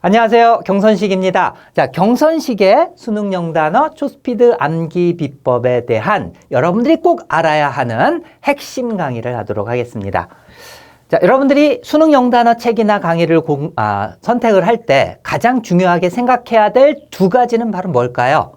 안녕하세요. 경선식입니다. 자, 경선식의 수능 영단어 초스피드 암기 비법에 대한 여러분들이 꼭 알아야 하는 핵심 강의를 하도록 하겠습니다. 자, 여러분들이 수능 영단어 책이나 강의를 선택을 할 때 가장 중요하게 생각해야 될 두 가지는 바로 뭘까요?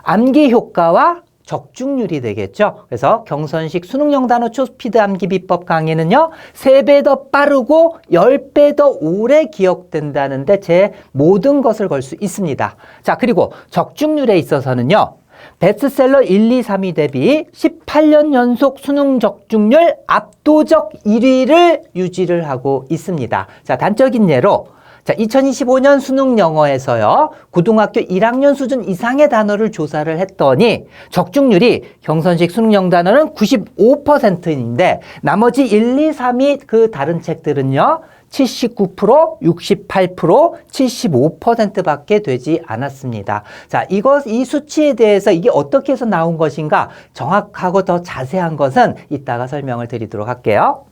암기 효과와 적중률이 되겠죠. 그래서 경선식 수능 영단어 초스피드 암기 비법 강의는요, 3배 더 빠르고 10배 더 오래 기억된다는데 제 모든 것을 걸 수 있습니다. 자, 그리고 적중률에 있어서는요, 베스트셀러 1, 2, 3위 대비 18년 연속 수능 적중률 압도적 1위를 유지를 하고 있습니다. 자, 단적인 예로 2025년 수능 영어에서요, 고등학교 1학년 수준 이상의 단어를 조사를 했더니 적중률이 경선식 수능 영단어는 95%인데 나머지 1, 2, 3위 그 다른 책들은요, 79%, 68%, 75%밖에 되지 않았습니다. 자, 이 수치에 대해서 이게 어떻게 해서 나온 것인가 정확하고 더 자세한 것은 이따가 설명을 드리도록 할게요.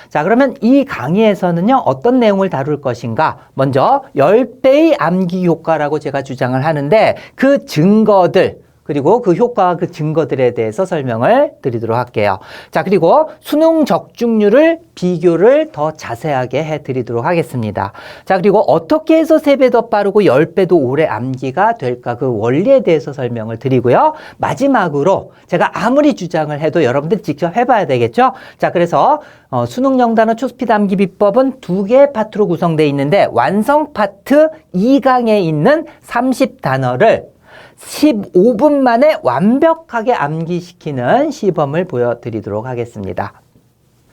자, 그러면 이 강의에서는요, 어떤 내용을 다룰 것인가? 먼저 10배의 암기 효과라고 제가 주장을 하는데 그 증거들, 그리고 그 효과와 그 증거들에 대해서 설명을 드리도록 할게요. 자, 그리고 수능 적중률을 비교를 더 자세하게 해드리도록 하겠습니다. 자, 그리고 어떻게 해서 3배 더 빠르고 10배 더 오래 암기가 될까? 그 원리에 대해서 설명을 드리고요. 마지막으로 제가 아무리 주장을 해도 여러분들 직접 해봐야 되겠죠? 자, 그래서 수능 영단어 초스피드 암기 비법은 2개의 파트로 구성되어 있는데 완성 파트 2강에 있는 30단어를 15분 만에 완벽하게 암기시키는 시범을 보여드리도록 하겠습니다.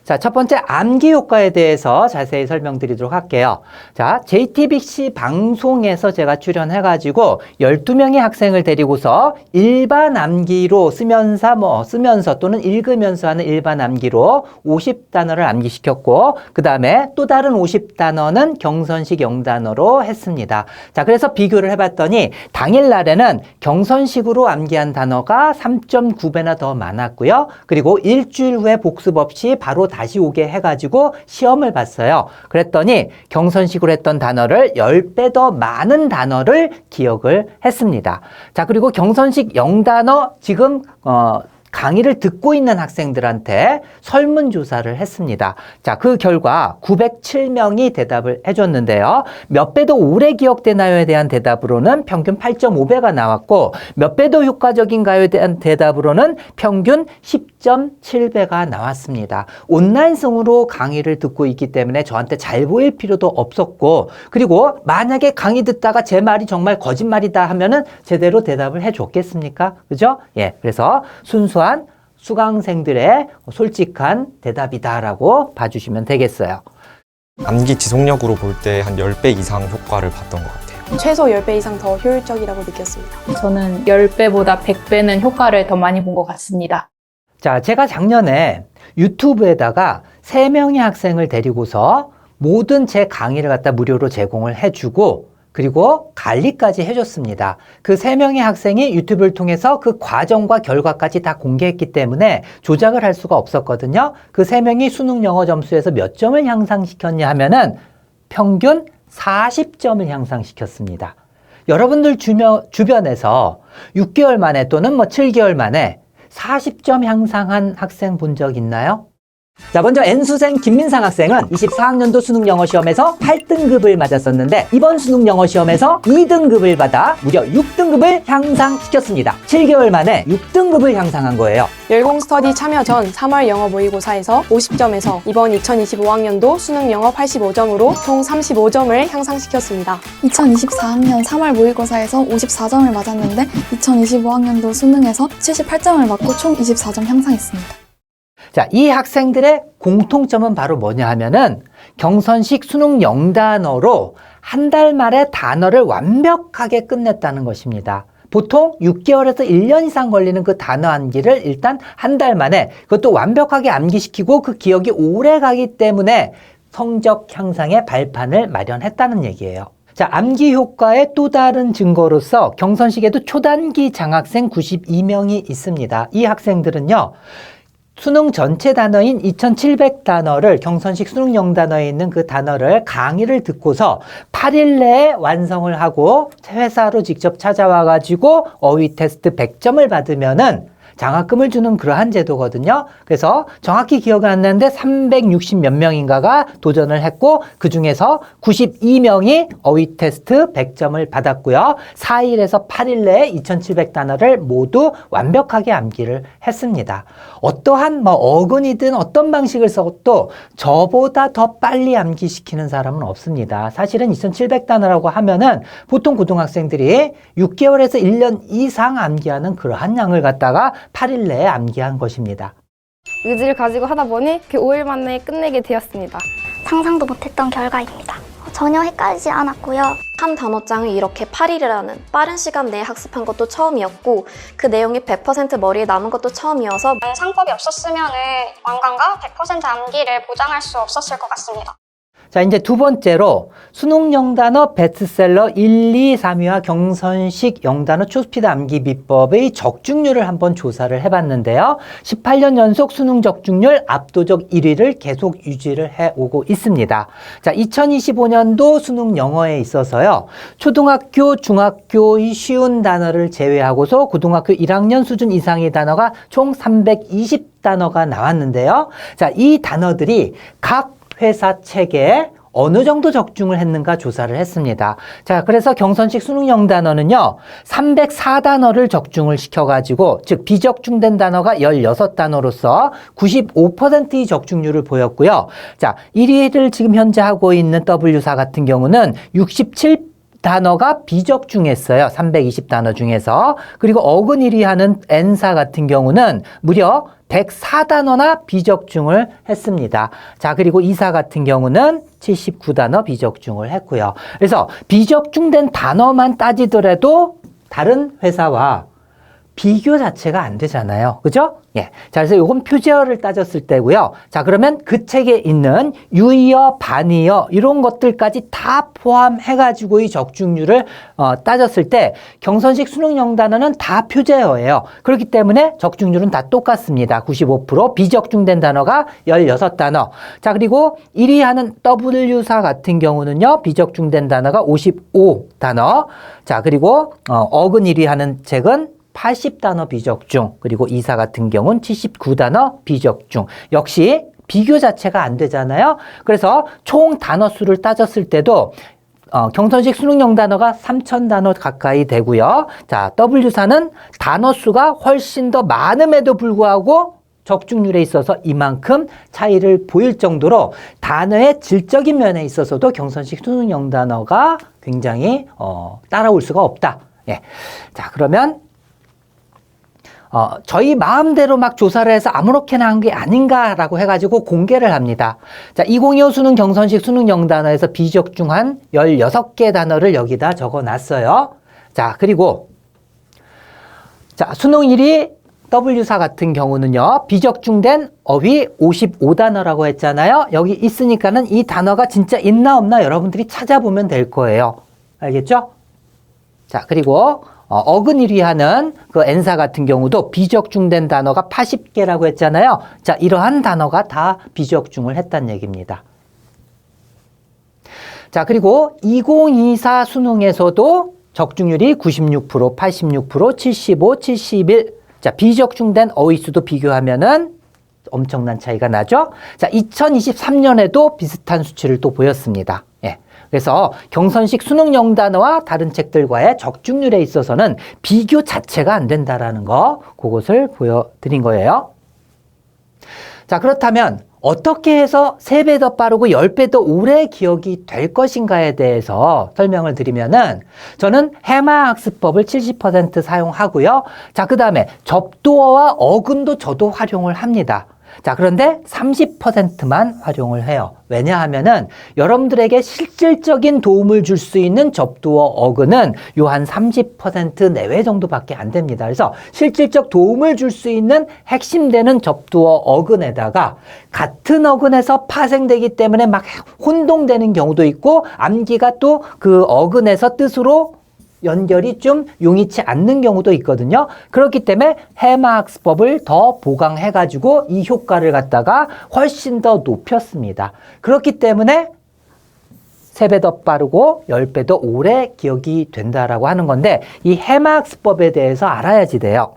자, 첫 번째 암기 효과에 대해서 자세히 설명드리도록 할게요. 자, JTBC 방송에서 제가 출연해가지고 12명의 학생을 데리고서 일반 암기로 쓰면서 또는 읽으면서 하는 일반 암기로 50단어를 암기시켰고, 그 다음에 또 다른 50단어는 경선식 영단어로 했습니다. 자, 그래서 비교를 해봤더니 당일날에는 경선식으로 암기한 단어가 3.9배나 더 많았고요. 그리고 일주일 후에 복습 없이 바로 다시 오게 해가지고 시험을 봤어요. 그랬더니 경선식으로 했던 단어를 10배 더 많은 단어를 기억을 했습니다. 자, 그리고 경선식 영단어 지금 강의를 듣고 있는 학생들한테 설문조사를 했습니다. 자, 그 결과 907명이 대답을 해줬는데요. 몇 배 더 오래 기억되나요에 대한 대답으로는 평균 8.5배가 나왔고, 몇 배 더 효과적인가요에 대한 대답으로는 평균 10.7배가 나왔습니다. 온라인성으로 강의를 듣고 있기 때문에 저한테 잘 보일 필요도 없었고, 그리고 만약에 강의 듣다가 제 말이 정말 거짓말이다 하면은 제대로 대답을 해줬겠습니까? 그죠? 예, 그래서 순수한 수강생들의 솔직한 대답이다라고 봐주시면 되겠어요. 암기 지속력으로 볼 때 한 10배 이상 효과를 봤던 것 같아요. 최소 10배 이상 더 효율적이라고 느꼈습니다. 저는 10배보다 100배는 효과를 더 많이 본 것 같습니다. 자, 제가 작년에 유튜브에다가 3명의 학생을 데리고서 모든 제 강의를 갖다 무료로 제공을 해주고, 그리고 관리까지 해줬습니다. 그 3명의 학생이 유튜브를 통해서 그 과정과 결과까지 다 공개했기 때문에 조작을 할 수가 없었거든요. 그 3명이 수능 영어 점수에서 몇 점을 향상시켰냐 하면은 평균 40점을 향상시켰습니다. 여러분들 주변에서 6개월 만에 또는 7개월 만에 40점 향상한 학생 본 적 있나요? 자, 먼저 N수생 김민상 학생은 24학년도 수능 영어 시험에서 8등급을 맞았었는데 이번 수능 영어 시험에서 2등급을 받아 무려 6등급을 향상시켰습니다. 7개월 만에 6등급을 향상한 거예요. 열공스터디 참여 전 3월 영어 모의고사에서 50점에서 이번 2025학년도 수능 영어 85점으로 총 35점을 향상시켰습니다. 2024학년 3월 모의고사에서 54점을 맞았는데 2025학년도 수능에서 78점을 맞고 총 24점 향상했습니다. 자, 이 학생들의 공통점은 바로 뭐냐 하면은 경선식 수능 영단어로 한 달 만에 단어를 완벽하게 끝냈다는 것입니다. 보통 6개월에서 1년 이상 걸리는 그 단어 암기를 일단 한 달 만에 그것도 완벽하게 암기시키고 그 기억이 오래 가기 때문에 성적 향상의 발판을 마련했다는 얘기예요. 자, 암기 효과의 또 다른 증거로서 경선식에도 초단기 장학생 92명이 있습니다. 이 학생들은요, 수능 전체 단어인 2700단어를 경선식 수능 영단어에 있는 그 단어를 강의를 듣고서 8일 내에 완성을 하고 회사로 직접 찾아와 가지고 어휘 테스트 100점을 받으면은 장학금을 주는 그러한 제도거든요. 그래서 정확히 기억은 안 나는데 360 몇 명인가가 도전을 했고 그 중에서 92명이 어휘 테스트 100점을 받았고요. 4일에서 8일 내에 2700단어를 모두 완벽하게 암기를 했습니다. 어떠한 어근이든 어떤 방식을 써도 저보다 더 빨리 암기시키는 사람은 없습니다. 사실은 2700단어라고 하면은 보통 고등학생들이 6개월에서 1년 이상 암기하는 그러한 양을 갖다가 8일 내에 암기한 것입니다. 의지를 가지고 하다 보니 5일 만에 끝내게 되었습니다. 상상도 못했던 결과입니다. 전혀 헷갈리지 않았고요. 한 단어장을 이렇게 8일이라는 빠른 시간 내에 학습한 것도 처음이었고 그 내용이 100% 머리에 남은 것도 처음이어서 상법이 없었으면 완강과 100% 암기를 보장할 수 없었을 것 같습니다. 자, 이제 두 번째로 수능 영단어 베스트셀러 1, 2, 3위와 경선식 영단어 초스피드 암기 비법의 적중률을 한번 조사를 해봤는데요. 18년 연속 수능 적중률 압도적 1위를 계속 유지를 해오고 있습니다. 자, 2025년도 수능 영어에 있어서요. 초등학교, 중학교의 쉬운 단어를 제외하고서 고등학교 1학년 수준 이상의 단어가 총 320단어가 나왔는데요. 자, 이 단어들이 각 회사 책에 어느 정도 적중을 했는가 조사를 했습니다. 자, 그래서 경선식 수능 영단어는요, 304단어를 적중을 시켜가지고, 즉, 비적중된 단어가 16단어로서 95%의 적중률을 보였고요. 자, 1위를 지금 현재 하고 있는 W사 같은 경우는 67단어가 비적중했어요. 320단어 중에서. 그리고 어근 1위 하는 N사 같은 경우는 무려 104단어나 비적중을 했습니다. 자, 그리고 이사 같은 경우는 79단어 비적중을 했고요. 그래서 비적중된 단어만 따지더라도 다른 회사와 비교 자체가 안 되잖아요. 그죠? 예. 자, 그래서 요건 표제어를 따졌을 때고요. 자, 그러면 그 책에 있는 유의어, 반의어 이런 것들까지 다 포함해가지고의 적중률을 따졌을 때 경선식 수능 영단어는 다 표제어예요. 그렇기 때문에 적중률은 다 똑같습니다. 95%, 비적중된 단어가 16단어. 자, 그리고 1위 하는 W사 같은 경우는요, 비적중된 단어가 55단어. 자, 그리고 어근 1위 하는 책은 80단어 비적중, 그리고 이사 같은 경우는 79단어 비적중. 역시 비교 자체가 안 되잖아요. 그래서 총 단어 수를 따졌을 때도 경선식 수능 영단어가 3,000단어 가까이 되고요. 자, W사는 단어 수가 훨씬 더 많음에도 불구하고 적중률에 있어서 이만큼 차이를 보일 정도로 단어의 질적인 면에 있어서도 경선식 수능 영단어가 굉장히 따라올 수가 없다. 예. 자, 그러면 저희 마음대로 막 조사를 해서 아무렇게나 한 게 아닌가라고 해가지고 공개를 합니다. 자, 2025 수능 경선식 수능 영단어에서 비적중한 16개 단어를 여기다 적어 놨어요. 자, 그리고 자, 수능 1위 W사 같은 경우는요, 비적중된 어휘 55단어라고 했잖아요. 여기 있으니까는 이 단어가 진짜 있나 없나 여러분들이 찾아보면 될 거예요. 알겠죠? 자, 그리고 어근 1위 하는 그 N사 같은 경우도 비적중된 단어가 80개라고 했잖아요. 자, 이러한 단어가 다 비적중을 했다는 얘기입니다. 자, 그리고 2024 수능에서도 적중률이 96%, 86%, 75, 71. 자, 비적중된 어휘수도 비교하면은 엄청난 차이가 나죠? 자, 2023년에도 비슷한 수치를 또 보였습니다. 예. 그래서 경선식 수능 영단어와 다른 책들과의 적중률에 있어서는 비교 자체가 안 된다라는 거, 그것을 보여드린 거예요. 자, 그렇다면 어떻게 해서 3배 더 빠르고 10배 더 오래 기억이 될 것인가에 대해서 설명을 드리면은 저는 해마학습법을 70% 사용하고요. 자, 그 다음에 접두어와 어근도 저도 활용을 합니다. 자, 그런데 30%만 활용을 해요. 왜냐하면은 여러분들에게 실질적인 도움을 줄 수 있는 접두어 어근은 요 한 30% 내외 정도밖에 안 됩니다. 그래서 실질적 도움을 줄 수 있는 핵심되는 접두어 어근에다가 같은 어근에서 파생되기 때문에 막 혼동되는 경우도 있고 암기가 또 그 어근에서 뜻으로 연결이 좀 용이치 않는 경우도 있거든요. 그렇기 때문에 해마학습법을 더 보강해가지고 이 효과를 갖다가 훨씬 더 높였습니다. 그렇기 때문에 3배 더 빠르고 10배 더 오래 기억이 된다라고 하는 건데 이 해마학습법에 대해서 알아야지 돼요.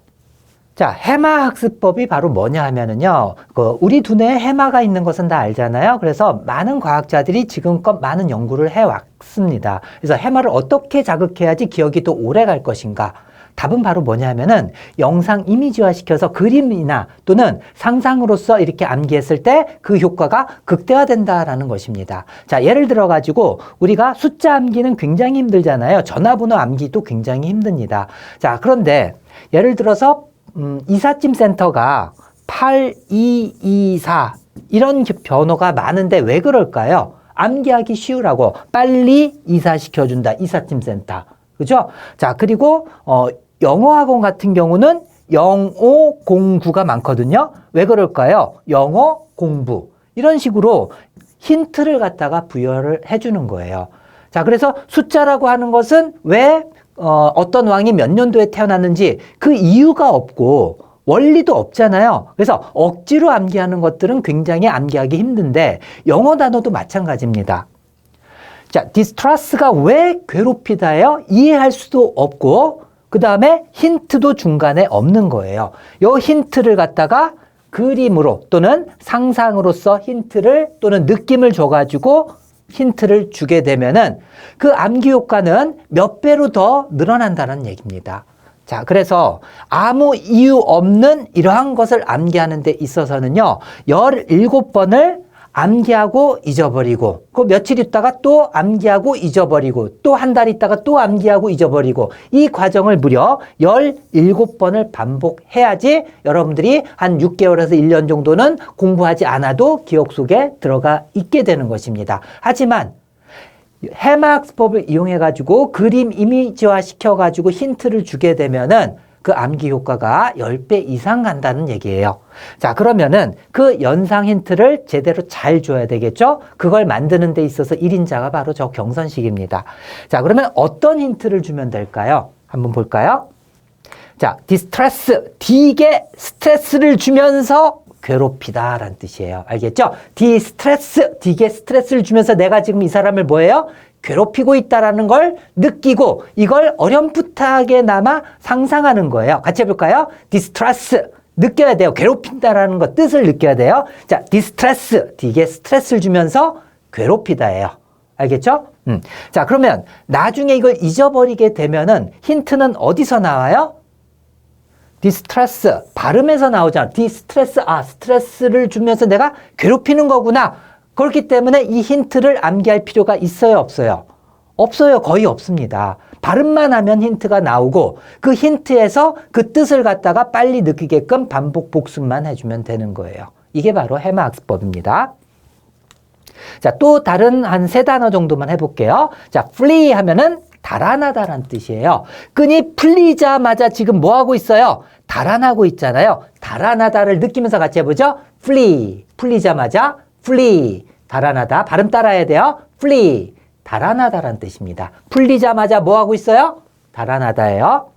자, 해마학습법이 바로 뭐냐 하면은요, 우리 두뇌에 해마가 있는 것은 다 알잖아요. 그래서 많은 과학자들이 지금껏 많은 연구를 해왔습니다. 그래서 해마를 어떻게 자극해야지 기억이 더 오래 갈 것인가? 답은 바로 뭐냐 하면은 영상 이미지화 시켜서 그림이나 또는 상상으로서 이렇게 암기했을 때 그 효과가 극대화된다라는 것입니다. 자, 예를 들어 가지고 우리가 숫자 암기는 굉장히 힘들잖아요. 전화번호 암기도 굉장히 힘듭니다. 자, 그런데 예를 들어서 이삿짐 센터가 8224 이런 번호가 많은데 왜 그럴까요? 암기하기 쉬우라고 빨리 이사시켜준다. 이삿짐 센터. 그죠? 자, 그리고 영어학원 같은 경우는 0509가 많거든요. 왜 그럴까요? 영어 공부. 이런 식으로 힌트를 갖다가 부여를 해주는 거예요. 자, 그래서 숫자라고 하는 것은 왜 어떤 왕이 몇 년도에 태어났는지 그 이유가 없고 원리도 없잖아요. 그래서 억지로 암기하는 것들은 굉장히 암기하기 힘든데 영어 단어도 마찬가지입니다. 자, distress가 왜 괴롭히다예요? 이해할 수도 없고 그 다음에 힌트도 중간에 없는 거예요. 이 힌트를 갖다가 그림으로 또는 상상으로서 힌트를 또는 느낌을 줘가지고 힌트를 주게 되면은 그 암기 효과는 몇 배로 더 늘어난다는 얘기입니다. 자, 그래서 아무 이유 없는 이러한 것을 암기하는 데 있어서는요, 17번을 암기하고 잊어버리고, 그 며칠 있다가 또 암기하고 잊어버리고, 또 한 달 있다가 또 암기하고 잊어버리고, 이 과정을 무려 17번을 반복해야지 여러분들이 한 6개월에서 1년 정도는 공부하지 않아도 기억 속에 들어가 있게 되는 것입니다. 하지만 해마학습법을 이용해가지고 그림 이미지화 시켜가지고 힌트를 주게 되면은 그 암기 효과가 10배 이상 간다는 얘기예요. 자, 그러면은 그 연상 힌트를 제대로 잘 줘야 되겠죠? 그걸 만드는 데 있어서 1인자가 바로 저 경선식입니다. 자, 그러면 어떤 힌트를 주면 될까요? 한번 볼까요? 자, 디스트레스, D게 스트레스를 주면서 괴롭히다 라는 뜻이에요. 알겠죠? 디스트레스, D게 스트레스를 주면서 내가 지금 이 사람을 뭐예요? 괴롭히고 있다라는 걸 느끼고 이걸 어렴풋하게나마 상상하는 거예요. 같이 해볼까요? 디스트레스, 느껴야 돼요. 괴롭힌다라는 것 뜻을 느껴야 돼요. 자, 디스트레스, D게 스트레스를 주면서 괴롭히다예요. 알겠죠? 자, 그러면 나중에 이걸 잊어버리게 되면은 힌트는 어디서 나와요? 디스트레스, 발음에서 나오잖아. 디스트레스, 스트레스를 주면서 내가 괴롭히는 거구나. 그렇기 때문에 이 힌트를 암기할 필요가 있어요, 없어요? 없어요. 거의 없습니다. 발음만 하면 힌트가 나오고 그 힌트에서 그 뜻을 갖다가 빨리 느끼게끔 반복 복습만 해주면 되는 거예요. 이게 바로 해마학습법입니다. 자, 또 다른 한 3단어 정도만 해볼게요. 자, flee 하면은 달아나다라는 뜻이에요. 끈이 풀리자마자 지금 뭐 하고 있어요? 달아나고 있잖아요. 달아나다를 느끼면서 같이 해보죠. flee, 풀리자마자 flee, 달아나다. 발음 따라야 돼요. flee, 달아나다라는 뜻입니다. 풀리자마자 뭐 하고 있어요? 달아나다예요.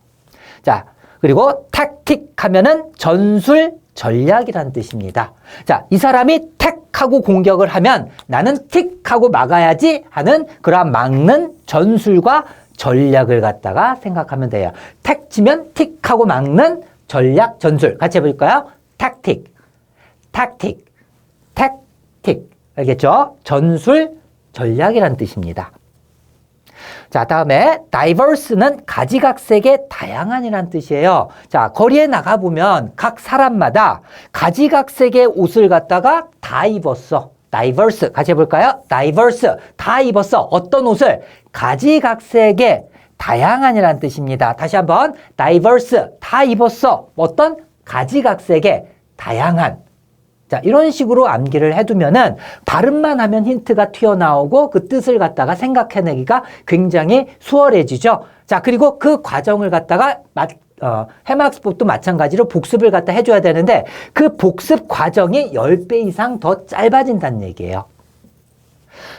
자, 그리고 tactic 하면은 전술, 전략이라는 뜻입니다. 자, 이 사람이 택 하고 공격을 하면 나는 틱 하고 막아야지 하는 그러한 막는 전술과 전략을 갖다가 생각하면 돼요. 택 치면 틱 하고 막는 전략, 전술. 같이 해볼까요? tactic, tactic, tactic. 알겠죠? 전술, 전략이라는 뜻입니다. 자, 다음에 diverse는 가지각색의 다양한이라는 뜻이에요. 자, 거리에 나가보면 각 사람마다 가지각색의 옷을 갖다가 다 입었어. diverse. 같이 해볼까요? diverse. 다 입었어. 어떤 옷을? 가지각색의 다양한이라는 뜻입니다. 다시 한번 diverse. 다 입었어. 어떤? 가지각색의 다양한. 자, 이런 식으로 암기를 해두면은 발음만 하면 힌트가 튀어나오고 그 뜻을 갖다가 생각해내기가 굉장히 수월해지죠. 자, 그리고 그 과정을 갖다가 해마학습법도 마찬가지로 복습을 갖다 해줘야 되는데 그 복습 과정이 10배 이상 더 짧아진다는 얘기예요.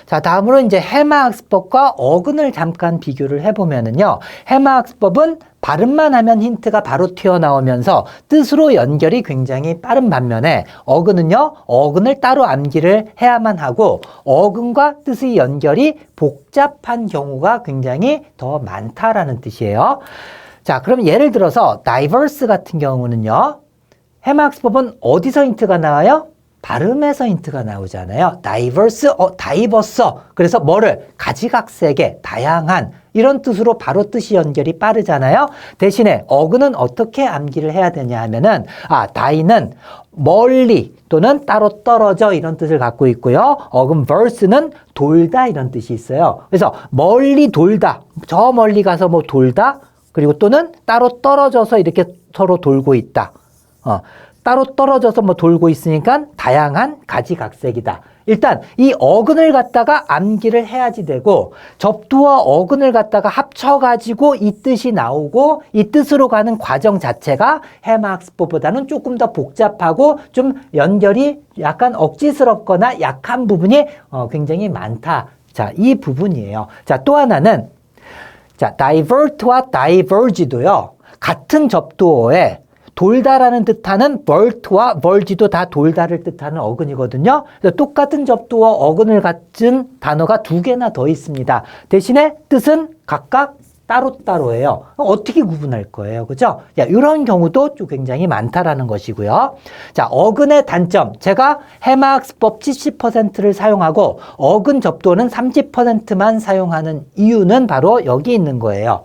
자, 다음으로 이제 해마학습법과 어근을 잠깐 비교를 해보면은요. 해마학습법은 발음만 하면 힌트가 바로 튀어나오면서 뜻으로 연결이 굉장히 빠른 반면에 어근은요. 어근을 따로 암기를 해야만 하고 어근과 뜻의 연결이 복잡한 경우가 굉장히 더 많다라는 뜻이에요. 자, 그럼 예를 들어서 diverse 같은 경우는요. 해마학습법은 어디서 힌트가 나와요? 발음에서 힌트가 나오잖아요. diverse, diverse. 그래서 뭐를? 가지각색의, 다양한 이런 뜻으로 바로 뜻이 연결이 빠르잖아요. 대신에 어근은 어떻게 암기를 해야 되냐 하면은 die는 멀리 또는 따로 떨어져 이런 뜻을 갖고 있고요. 어근 verse는 돌다 이런 뜻이 있어요. 그래서 멀리 돌다, 저 멀리 가서 뭐 돌다, 그리고 또는 따로 떨어져서 이렇게 서로 돌고 있다. 따로 떨어져서 뭐 돌고 있으니까 다양한 가지각색이다. 일단 이 어근을 갖다가 암기를 해야지 되고 접두와 어근을 갖다가 합쳐가지고 이 뜻이 나오고 이 뜻으로 가는 과정 자체가 해마학습법보다는 조금 더 복잡하고 좀 연결이 약간 억지스럽거나 약한 부분이 굉장히 많다. 자, 이 부분이에요. 자, 또 하나는 자, divert와 diverge도요. 같은 접두어에 돌다라는 뜻하는 vert와 verge도 다 돌다를 뜻하는 어근이거든요. 그래서 똑같은 접두어 어근을 갖춘 단어가 두 개나 더 있습니다. 대신에 뜻은 각각 따로따로예요. 어떻게 구분할 거예요? 그죠? 이런 경우도 좀 굉장히 많다라는 것이고요. 자, 어근의 단점. 제가 해마학습법 70%를 사용하고 어근 접두어는 30%만 사용하는 이유는 바로 여기 있는 거예요.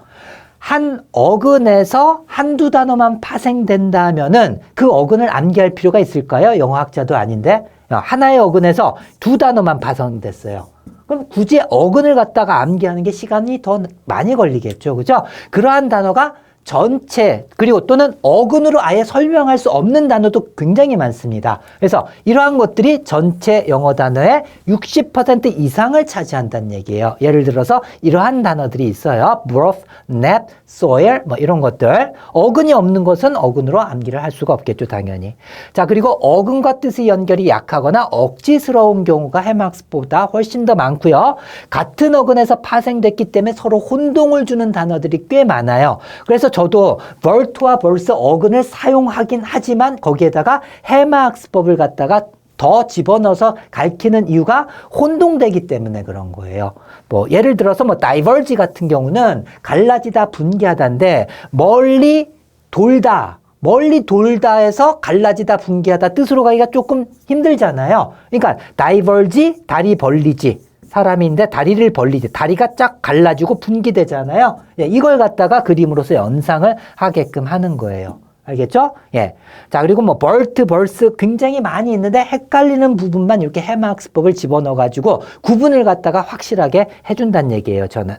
한 어근에서 한두 단어만 파생된다면은 그 어근을 암기할 필요가 있을까요? 영어학자도 아닌데 하나의 어근에서 두 단어만 파생됐어요. 그럼 굳이 어근을 갖다가 암기하는 게 시간이 더 많이 걸리겠죠. 그죠? 그러한 단어가 전체 그리고 또는 어근으로 아예 설명할 수 없는 단어도 굉장히 많습니다. 그래서 이러한 것들이 전체 영어 단어의 60% 이상을 차지한다는 얘기예요. 예를 들어서 이러한 단어들이 있어요. broth, nap, soil 뭐 이런 것들. 어근이 없는 것은 어근으로 암기를 할 수가 없겠죠. 당연히. 자, 그리고 어근과 뜻의 연결이 약하거나 억지스러운 경우가 해마학습보다 훨씬 더 많고요. 같은 어근에서 파생됐기 때문에 서로 혼동을 주는 단어들이 꽤 많아요. 그래서 저도 vert와 verse 어근을 사용하긴 하지만 거기에다가 해마학습법을 갖다가 더 집어넣어서 가르치는 이유가 혼동되기 때문에 그런 거예요. 뭐 예를 들어서 뭐 diverge 같은 경우는 갈라지다, 분개하다인데 멀리 돌다에서 갈라지다, 분개하다 뜻으로 가기가 조금 힘들잖아요. 그러니까 diverge, 다리 벌리지. 사람인데 다리를 벌리지. 다리가 쫙 갈라지고 분기되잖아요. 이걸 갖다가 그림으로서 연상을 하게끔 하는 거예요. 알겠죠? 예. 자, 그리고 뭐 벌트, 벌스 굉장히 많이 있는데 헷갈리는 부분만 이렇게 해마학습법을 집어넣어가지고 구분을 갖다가 확실하게 해준다는 얘기예요, 저는.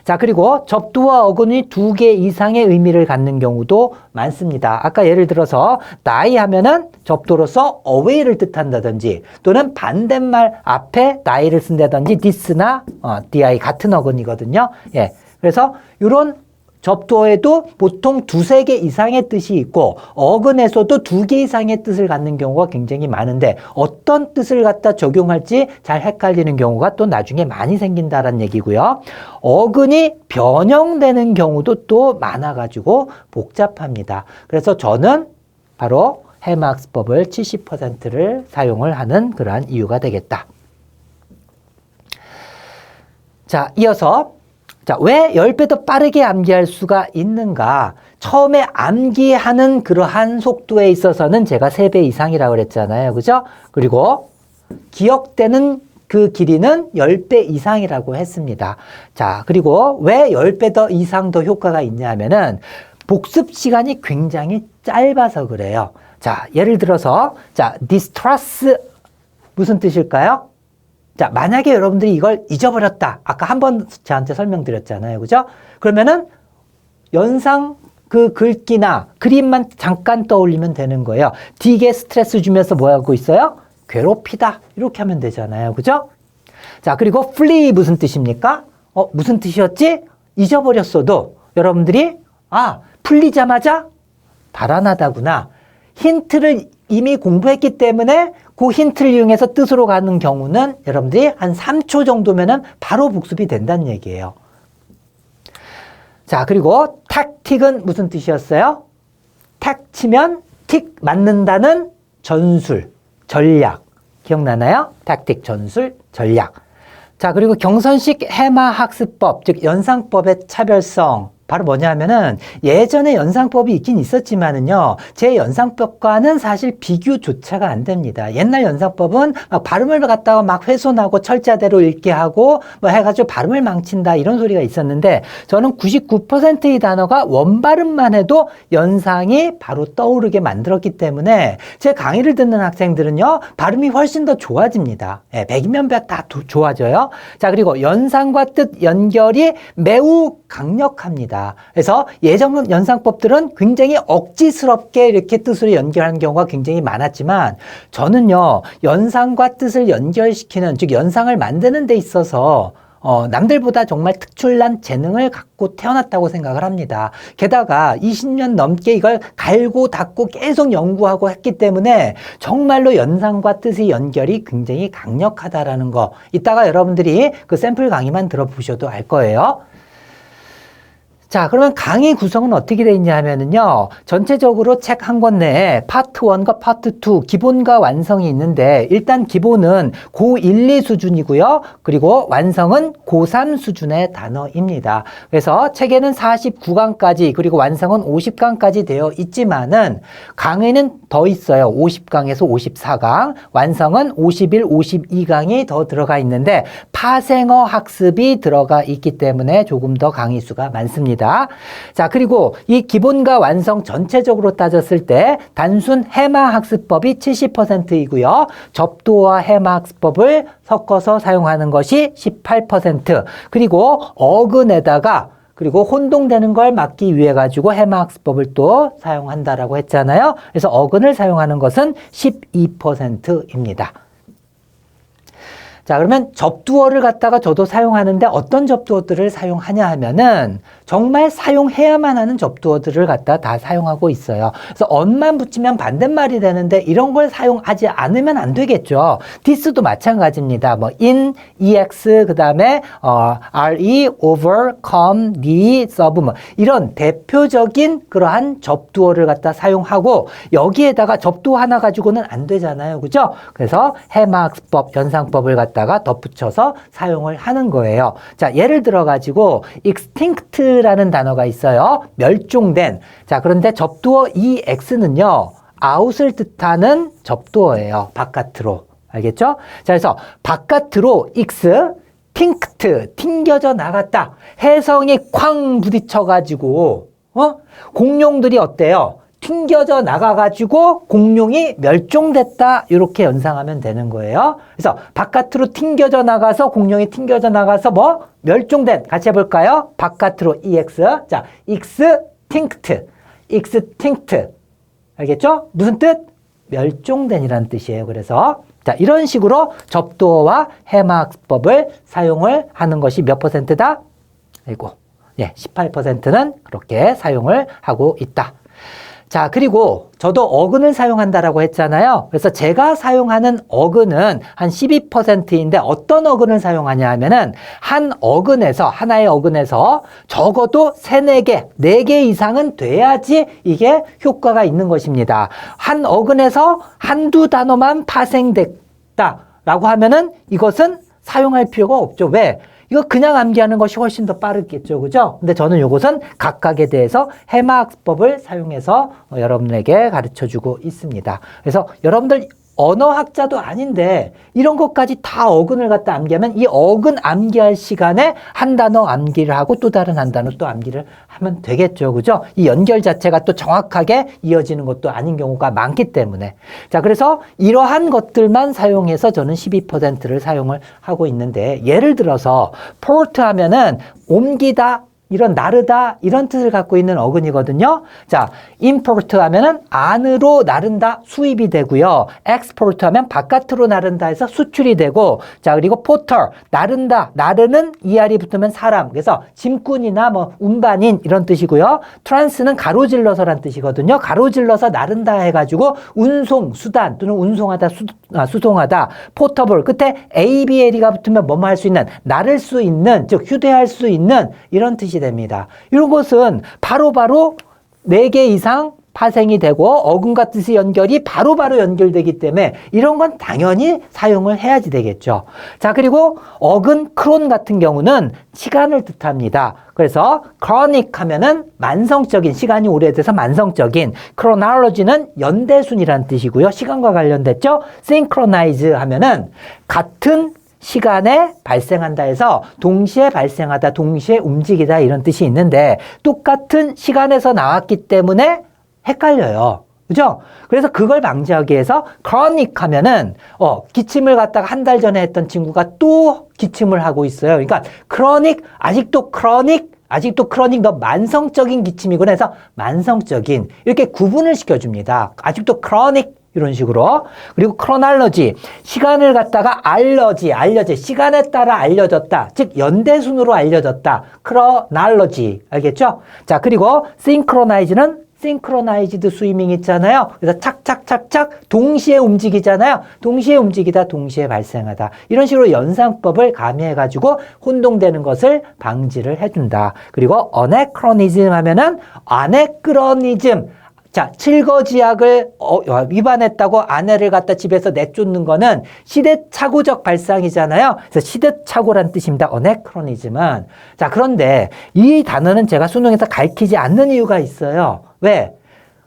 자, 그리고 접두와 어근이 두 개 이상의 의미를 갖는 경우도 많습니다. 아까 예를 들어서 die 하면은 접두로서 away를 뜻한다든지 또는 반대말 앞에 die를 쓴다든지 this나 di 같은 어근이거든요. 예. 그래서 이런 접두어에도 보통 두세 개 이상의 뜻이 있고 어근에서도 두 개 이상의 뜻을 갖는 경우가 굉장히 많은데 어떤 뜻을 갖다 적용할지 잘 헷갈리는 경우가 또 나중에 많이 생긴다는 얘기고요. 어근이 변형되는 경우도 또 많아가지고 복잡합니다. 그래서 저는 바로 해마학습법을 70%를 사용을 하는 그러한 이유가 되겠다. 자, 이어서 자, 왜 10배 더 빠르게 암기할 수가 있는가? 처음에 암기하는 그러한 속도에 있어서는 제가 3배 이상이라고 그랬잖아요. 그죠? 그리고 기억되는 그 길이는 10배 이상이라고 했습니다. 자, 그리고 왜 10배 더 이상 더 효과가 있냐 하면은 복습 시간이 굉장히 짧아서 그래요. 자, 예를 들어서 자, distress 무슨 뜻일까요? 자, 만약에 여러분들이 이걸 잊어버렸다. 아까 한 번 저한테 설명드렸잖아요. 그죠? 그러면은 연상 그 글귀나 그림만 잠깐 떠올리면 되는 거예요. 되게 스트레스 주면서 뭐 하고 있어요? 괴롭히다. 이렇게 하면 되잖아요. 그죠? 자, 그리고 flee 무슨 뜻입니까? 무슨 뜻이었지? 잊어버렸어도 여러분들이 풀리자마자 달아나다구나. 힌트를 이미 공부했기 때문에 그 힌트를 이용해서 뜻으로 가는 경우는 여러분들이 한 3초 정도면은 바로 복습이 된다는 얘기예요. 자, 그리고 탁틱은 무슨 뜻이었어요? 탁 치면 틱 맞는다는 전술, 전략. 기억나나요? 탁틱, 전술, 전략. 자, 그리고 경선식 해마 학습법, 즉 연상법의 차별성. 바로 뭐냐 하면은 예전에 연상법이 있긴 있었지만은요, 제 연상법과는 사실 비교조차가 안 됩니다. 옛날 연상법은 막 발음을 갖다가 막 훼손하고 철자대로 읽게 하고 뭐 해가지고 발음을 망친다 이런 소리가 있었는데, 저는 99%의 단어가 원발음만 해도 연상이 바로 떠오르게 만들었기 때문에 제 강의를 듣는 학생들은요, 발음이 훨씬 더 좋아집니다. 예, 100이면 100 다 좋아져요. 자, 그리고 연상과 뜻 연결이 매우 강력합니다. 그래서 예전 연상법들은 굉장히 억지스럽게 이렇게 뜻으로 연결하는 경우가 굉장히 많았지만, 저는요, 연상과 뜻을 연결시키는, 즉 연상을 만드는 데 있어서 남들보다 정말 특출난 재능을 갖고 태어났다고 생각을 합니다. 게다가 20년 넘게 이걸 갈고 닦고 계속 연구하고 했기 때문에 정말로 연상과 뜻의 연결이 굉장히 강력하다라는 거, 이따가 여러분들이 그 샘플 강의만 들어보셔도 알 거예요. 자, 그러면 강의 구성은 어떻게 되어 있냐 하면은요, 전체적으로 책 한 권 내에 파트 1과 파트 2, 기본과 완성이 있는데, 일단 기본은 고1, 2 수준이고요. 그리고 완성은 고3 수준의 단어입니다. 그래서 책에는 49강까지, 그리고 완성은 50강까지 되어 있지만은, 강의는 더 있어요. 50강에서 54강, 완성은 51, 52강이 더 들어가 있는데, 파생어 학습이 들어가 있기 때문에 조금 더 강의 수가 많습니다. 자, 그리고 이 기본과 완성 전체적으로 따졌을 때 단순 해마 학습법이 70%이고요. 접두어와 해마 학습법을 섞어서 사용하는 것이 18%, 그리고 어근에다가 그리고 혼동되는 걸 막기 위해 가지고 해마 학습법을 또 사용한다라고 했잖아요. 그래서 어근을 사용하는 것은 12%입니다. 자, 그러면 접두어를 갖다가 저도 사용하는데 어떤 접두어들을 사용하냐 하면은 정말 사용해야만 하는 접두어들을 갖다 다 사용하고 있어요. 그래서 on만 붙이면 반대말이 되는데 이런 걸 사용하지 않으면 안 되겠죠. this도 마찬가지입니다. 뭐 in, ex, 그 다음에 re, over, come, the, sub, 뭐 이런 대표적인 그러한 접두어를 갖다 사용하고, 여기에다가 접두어 하나 가지고는 안 되잖아요. 그죠? 그래서 해마학습법, 연상법을 갖다가 덧붙여서 사용을 하는 거예요. 자, 예를 들어 가지고 extinct라는 단어가 있어요. 멸종된. 자, 그런데 접두어 ex는요, out을 뜻하는 접두어예요. 바깥으로. 알겠죠? 자, 그래서 바깥으로 extinct, 튕겨져 나갔다. 해성이 쾅 부딪혀가지고, 공룡들이 어때요? 튕겨져 나가가지고 공룡이 멸종됐다, 이렇게 연상하면 되는 거예요. 그래서 바깥으로 튕겨져 나가서, 공룡이 튕겨져 나가서 뭐? 멸종된. 같이 해볼까요? 바깥으로 ex. 자, extinct. extinct. 알겠죠? 무슨 뜻? 멸종된이라는 뜻이에요. 그래서 자, 이런 식으로 접두어와 해마학습법을 사용을 하는 것이 몇 %다? 아이고, 예, 18%는 그렇게 사용을 하고 있다. 자, 그리고 저도 어근을 사용한다라고 했잖아요. 그래서 제가 사용하는 어근은 한 12%인데 어떤 어근을 사용하냐 하면은 한 어근에서, 하나의 어근에서 적어도 3, 4개, 4개 이상은 돼야지 이게 효과가 있는 것입니다. 한 어근에서 한두 단어만 파생됐다라고 하면은 이것은 사용할 필요가 없죠. 왜? 이거 그냥 암기하는 것이 훨씬 더 빠르겠죠. 그죠? 근데 저는 이것은 각각에 대해서 해마학습법을 사용해서 여러분에게 가르쳐주고 있습니다. 그래서 여러분들 언어학자도 아닌데 이런 것까지 다 어근을 갖다 암기하면 이 어근 암기할 시간에 한 단어 암기를 하고 또 다른 한 단어 또 암기를 하면 되겠죠. 그죠? 이 연결 자체가 또 정확하게 이어지는 것도 아닌 경우가 많기 때문에. 자, 그래서 이러한 것들만 사용해서 저는 12%를 사용을 하고 있는데, 예를 들어서 port 하면은 옮기다, 이런 나르다 이런 뜻을 갖고 있는 어근이거든요. 자, import 하면은 안으로 나른다 수입이 되고요. export 하면 바깥으로 나른다 해서 수출이 되고, 자, 그리고 porter 나른다, 나르는 ER이 붙으면 사람, 그래서 짐꾼이나 뭐 운반인 이런 뜻이고요. trans는 가로질러서란 뜻이거든요. 가로질러서 나른다 해가지고 운송, 수단 또는 운송하다, 수송하다. portable 끝에 ABL이가 붙으면 뭐뭐 할 수 있는, 나를 수 있는, 즉 휴대할 수 있는 이런 뜻이 됩니다. 이런 것은 바로바로 4개 이상 파생이 되고 어근과 뜻의 연결이 바로바로 연결되기 때문에 이런 건 당연히 사용을 해야지 되겠죠. 자, 그리고 어근 크론 같은 경우는 시간을 뜻합니다. 그래서 chronic 하면은 만성적인, 시간이 오래돼서 만성적인, chronology는 연대순이라는 뜻이고요. 시간과 관련됐죠. synchronize 하면은 같은 시간에 발생한다 해서 동시에 발생하다, 동시에 움직이다 이런 뜻이 있는데 똑같은 시간에서 나왔기 때문에 헷갈려요. 그죠? 그래서 그걸 방지하기 위해서 chronic 하면은 기침을 갖다가 한 달 전에 했던 친구가 또 기침을 하고 있어요. 그러니까 chronic, 아직도 chronic 너 만성적인 기침이구나 해서 만성적인 이렇게 구분을 시켜줍니다. 아직도 chronic 이런 식으로. 그리고 chronology, 시간을 갖다가 알러지, 시간에 따라 알려졌다. 즉 연대순으로 알려졌다. chronology, 알겠죠? 자, 그리고 synchronize는 synchronized swimming 있잖아요. 그래서 착착착착 동시에 움직이잖아요. 동시에 움직이다, 동시에 발생하다. 이런 식으로 연상법을 가미해가지고 혼동되는 것을 방지를 해준다. 그리고 anachronism 하면은 anachronism. 자, 칠거지약을 위반했다고 아내를 갖다 집에서 내쫓는 거는 시대착오적 발상이잖아요. 그래서 시대착오란 뜻입니다. anachronism은. 자, 그런데 이 단어는 제가 수능에서 가르치지 않는 이유가 있어요. 왜?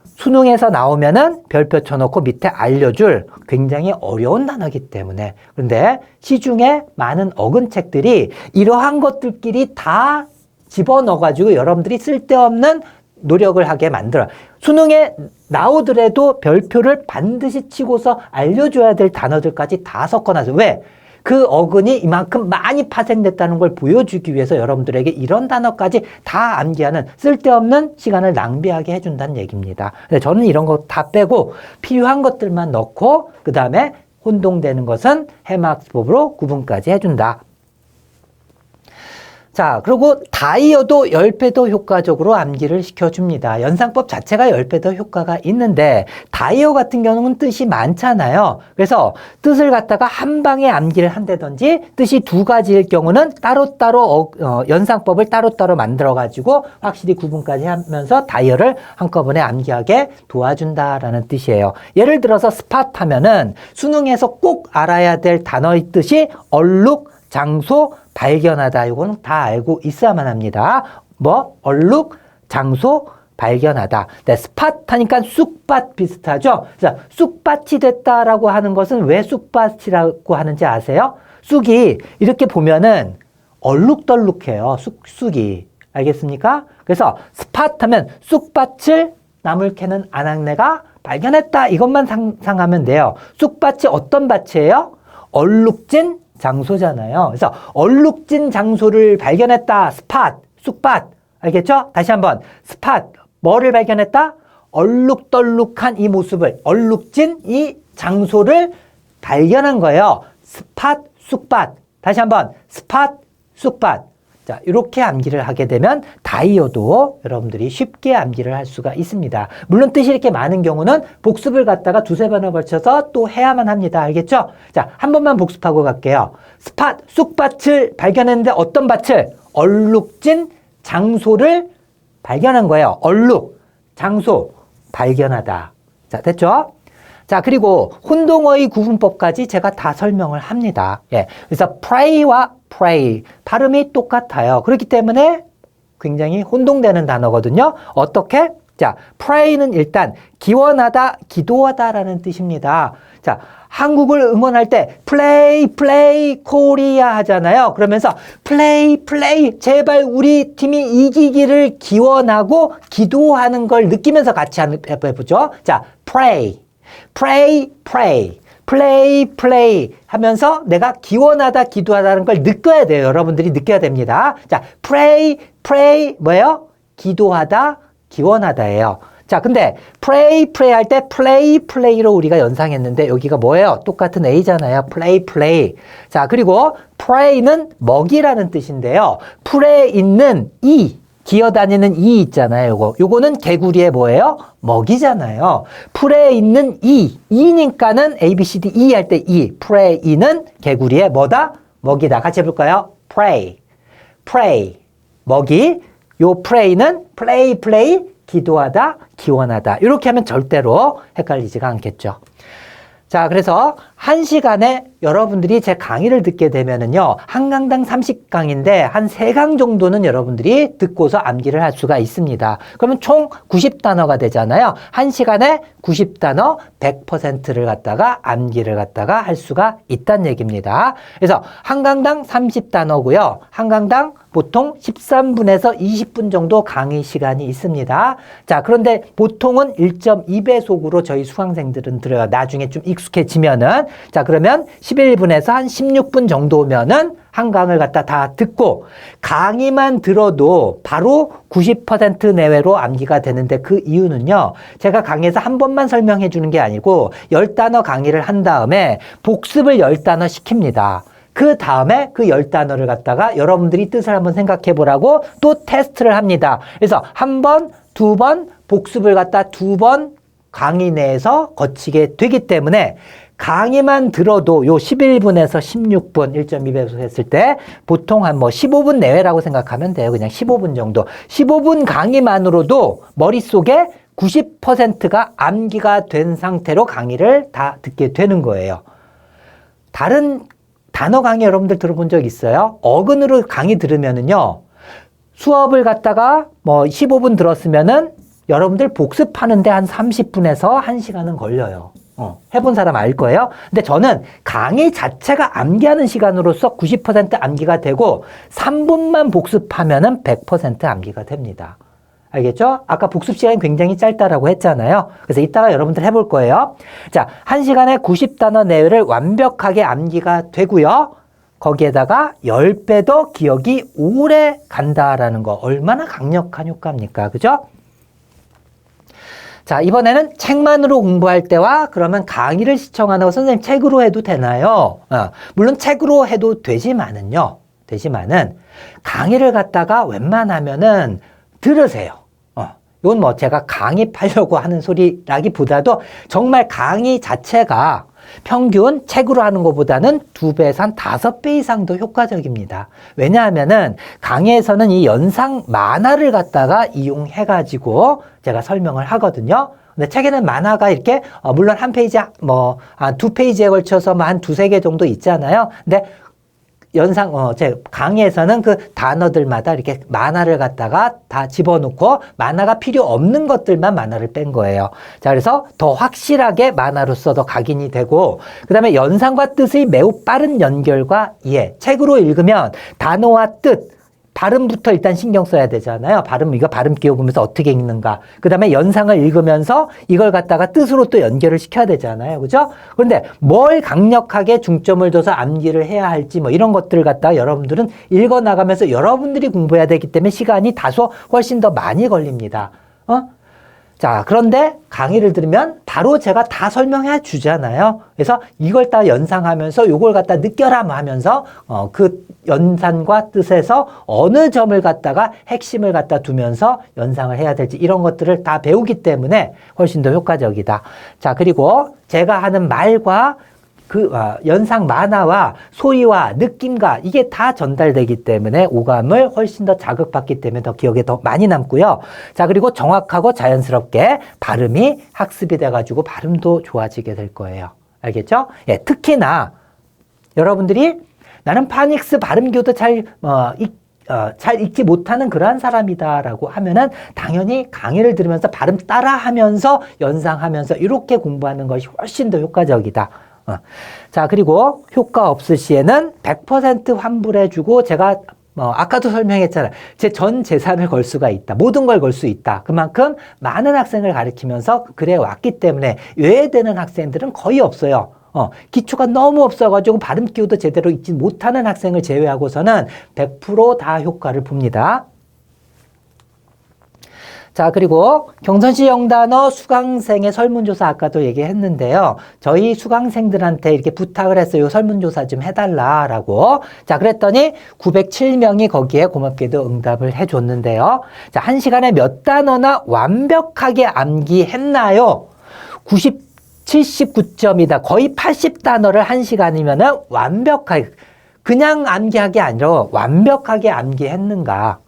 수능에서 나오면은 별표 쳐놓고 밑에 알려줄 굉장히 어려운 단어이기 때문에. 그런데 시중에 많은 어근책들이 이러한 것들끼리 다 집어넣어가지고 여러분들이 쓸데없는 노력을 하게 만들어. 수능에 나오더라도 별표를 반드시 치고서 알려줘야 될 단어들까지 다 섞어놔서. 왜? 그 어근이 이만큼 많이 파생됐다는 걸 보여주기 위해서 여러분들에게 이런 단어까지 다 암기하는, 쓸데없는 시간을 낭비하게 해준다는 얘기입니다. 근데 저는 이런 거 다 빼고 필요한 것들만 넣고 그 다음에 혼동되는 것은 해마학습법으로 구분까지 해준다. 자, 그리고 다이어도 10배 더 효과적으로 암기를 시켜줍니다. 연상법 자체가 10배 더 효과가 있는데 다이어 같은 경우는 뜻이 많잖아요. 그래서 뜻을 갖다가 한 방에 암기를 한다든지 뜻이 2가지일 경우는 따로따로 연상법을 따로따로 만들어가지고 확실히 구분까지 하면서 다이어를 한꺼번에 암기하게 도와준다라는 뜻이에요. 예를 들어서 스팟 하면은 수능에서 꼭 알아야 될 단어의 뜻이 얼룩, 장소, 발견하다. 이거는 다 알고 있어야만 합니다. 얼룩, 장소, 발견하다. 네, 스팟 하니까 쑥밭 비슷하죠? 자, 쑥밭이 됐다라고 하는 것은 왜 쑥밭이라고 하는지 아세요? 쑥이 이렇게 보면은 얼룩덜룩해요. 쑥이. 알겠습니까? 그래서 스팟 하면 쑥밭을 나물 캐는 아낙네가 발견했다. 이것만 상상하면 돼요. 쑥밭이 어떤 밭이에요? 얼룩진 장소잖아요. 그래서 얼룩진 장소를 발견했다. 스팟, 쑥밭. 알겠죠? 다시 한번. 스팟, 뭐를 발견했다? 얼룩덜룩한 이 모습을, 얼룩진 이 장소를 발견한 거예요. 스팟, 쑥밭. 다시 한번. 스팟, 쑥밭. 자, 이렇게 암기를 하게 되면 다이어도 여러분들이 쉽게 암기를 할 수가 있습니다. 물론 뜻이 이렇게 많은 경우는 복습을 갖다가 2-3번에 걸쳐서 또 해야만 합니다. 알겠죠? 자, 한 번만 복습하고 갈게요. 스팟, 쑥밭을 발견했는데 어떤 밭을? 얼룩진 장소를 발견한 거예요. 얼룩, 장소, 발견하다. 자, 됐죠? 자, 그리고 혼동어의 구분법까지 제가 다 설명을 합니다. 예. 그래서 pray와 pray. 발음이 똑같아요. 그렇기 때문에 굉장히 혼동되는 단어거든요. 어떻게? 자, pray는 일단 기원하다, 기도하다라는 뜻입니다. 자, 한국을 응원할 때 play 코리아 하잖아요. 그러면서 play 제발 우리 팀이 이기기를 기원하고 기도하는 걸 느끼면서 같이 해보죠. 자, pray play 하면서 내가 기원하다, 기도하다는 걸 느껴야 돼요. 여러분들이 느껴야 됩니다. 자, pray 뭐예요? 기도하다, 기원하다예요. 자, 근데 pray 할 때 play로 우리가 연상했는데 여기가 뭐예요? 똑같은 A잖아요. play. 자, 그리고 pray는 먹이라는 뜻인데요. 풀에 있는 기어다니는 있잖아요. 요거는 개구리의 뭐예요? 먹이잖아요. 풀에 있는 이니까는 A, B, C, D, E 할 때 pray는 개구리의 뭐다? 먹이다. 같이 해볼까요? pray, 먹이. 요 pray는 play, 기도하다, 기원하다. 이렇게 하면 절대로 헷갈리지가 않겠죠. 자, 그래서 1시간에 여러분들이 제 강의를 듣게 되면은요, 한 강당 30강인데 한 3강 정도는 여러분들이 듣고서 암기를 할 수가 있습니다. 그러면 총 90단어가 되잖아요. 1시간에 90단어 100%를 갖다가 암기를 갖다가 할 수가 있다는 얘기입니다. 그래서 한 강당 30단어고요. 한 강당 보통 13분에서 20분 정도 강의 시간이 있습니다. 자, 그런데 보통은 1.2배속으로 저희 수강생들은 들어요. 나중에 좀 익숙해지면은. 자, 그러면 11분에서 한 16분 정도면은 한 강을 갖다 다 듣고 강의만 들어도 바로 90% 내외로 암기가 되는데 그 이유는요. 제가 강의에서 한 번만 설명해 주는 게 아니고 10단어 강의를 한 다음에 복습을 10단어 시킵니다. 그 다음에 그 10단어를 갖다가 여러분들이 뜻을 한번 생각해 보라고 또 테스트를 합니다. 그래서 한 번, 2번 복습을 갖다 2번 강의 내에서 거치게 되기 때문에 강의만 들어도 요 11분에서 16분 1.2배속 했을 때 보통 한 15분 내외라고 생각하면 돼요. 그냥 15분 정도. 15분 강의만으로도 머릿속에 90%가 암기가 된 상태로 강의를 다 듣게 되는 거예요. 다른 단어 강의 여러분들 들어본 적 있어요? 어근으로 강의 들으면은요, 수업을 갖다가 15분 들었으면은 여러분들 복습하는데 한 30분에서 1시간은 걸려요. 해본 사람 알 거예요. 근데 저는 강의 자체가 암기하는 시간으로서 90% 암기가 되고 3분만 복습하면은 100% 암기가 됩니다. 알겠죠? 아까 복습 시간이 굉장히 짧다라고 했잖아요. 그래서 이따가 여러분들 해볼 거예요. 자, 1시간에 90단어 내외를 완벽하게 암기가 되고요. 거기에다가 10배 더 기억이 오래 간다라는 거 얼마나 강력한 효과입니까? 그죠? 자, 이번에는 책만으로 공부할 때와 그러면 강의를 시청하는 거 선생님 책으로 해도 되나요? 물론 책으로 해도 되지만은 강의를 갖다가 웬만하면은 들으세요. 이건 제가 강의하려고 하는 소리라기보다도 정말 강의 자체가 평균 책으로 하는 것보다는 2배에서 한 5배 이상 더 효과적입니다. 왜냐하면은 강의에서는 이 연상 만화를 갖다가 이용해가지고 제가 설명을 하거든요. 근데 책에는 만화가 이렇게 물론 한 페이지 한 2페이지에 걸쳐서 한 2-3개 정도 있잖아요. 근데 제 강의에서는 그 단어들마다 이렇게 만화를 갖다가 다 집어넣고 만화가 필요 없는 것들만 만화를 뺀 거예요. 자, 그래서 더 확실하게 만화로서 더 각인이 되고, 그 다음에 연상과 뜻의 매우 빠른 연결과 이해. 책으로 읽으면 단어와 뜻, 발음부터 일단 신경 써야 되잖아요. 이거 발음 끼워보면서 어떻게 읽는가. 그 다음에 연상을 읽으면서 이걸 갖다가 뜻으로 또 연결을 시켜야 되잖아요. 그죠? 그런데 뭘 강력하게 중점을 둬서 암기를 해야 할지 이런 것들을 갖다가 여러분들은 읽어나가면서 여러분들이 공부해야 되기 때문에 시간이 다소 훨씬 더 많이 걸립니다. 자, 그런데 강의를 들으면 바로 제가 다 설명해 주잖아요. 그래서 이걸 다 연상하면서 요걸 갖다 느껴라 하면서 그 연산과 뜻에서 어느 점을 갖다가 핵심을 갖다 두면서 연상을 해야 될지 이런 것들을 다 배우기 때문에 훨씬 더 효과적이다. 자, 그리고 제가 하는 말과 연상 만화와 소리와 느낌과 이게 다 전달되기 때문에 오감을 훨씬 더 자극받기 때문에 더 기억에 더 많이 남고요. 자, 그리고 정확하고 자연스럽게 발음이 학습이 돼가지고 발음도 좋아지게 될 거예요. 알겠죠? 예, 특히나 여러분들이 나는 파닉스 발음교도 잘 읽지 못하는 그러한 사람이다라고 하면은 당연히 강의를 들으면서 발음 따라하면서 연상하면서 이렇게 공부하는 것이 훨씬 더 효과적이다. 자, 그리고 효과 없을 시에는 100% 환불해주고 제가 아까도 설명했잖아요. 제 전 재산을 걸 수가 있다. 모든 걸 걸 수 있다. 그만큼 많은 학생을 가르치면서 그래 왔기 때문에 외회되는 학생들은 거의 없어요. 기초가 너무 없어가지고 발음 기호도 제대로 읽지 못하는 학생을 제외하고서는 100% 다 효과를 봅니다. 자, 그리고 경선시 영단어 수강생의 설문조사 아까도 얘기했는데요. 저희 수강생들한테 이렇게 부탁을 했어요. 설문조사 좀 해달라라고. 자, 그랬더니 907명이 거기에 고맙게도 응답을 해줬는데요. 자, 1시간에 몇 단어나 완벽하게 암기했나요? 79점이다. 거의 80단어를 1시간이면은 완벽하게, 그냥 암기하기 아니라 완벽하게 암기했는가?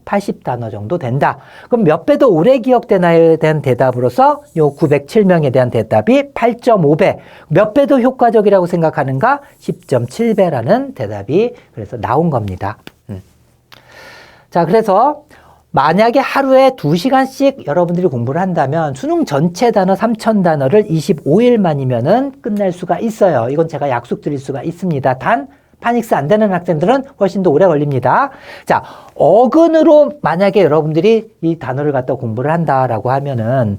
80단어 정도 된다. 그럼 몇 배 더 오래 기억되나요에 대한 대답으로서 요 907명에 대한 대답이 8.5배. 몇 배 더 효과적이라고 생각하는가? 10.7배라는 대답이 그래서 나온 겁니다. 자, 그래서 만약에 하루에 2시간씩 여러분들이 공부를 한다면 수능 전체 단어 3,000단어를 25일만이면은 끝낼 수가 있어요. 이건 제가 약속드릴 수가 있습니다. 단 파닉스 안 되는 학생들은 훨씬 더 오래 걸립니다. 자, 어근으로 만약에 여러분들이 이 단어를 갖다 공부를 한다라고 하면은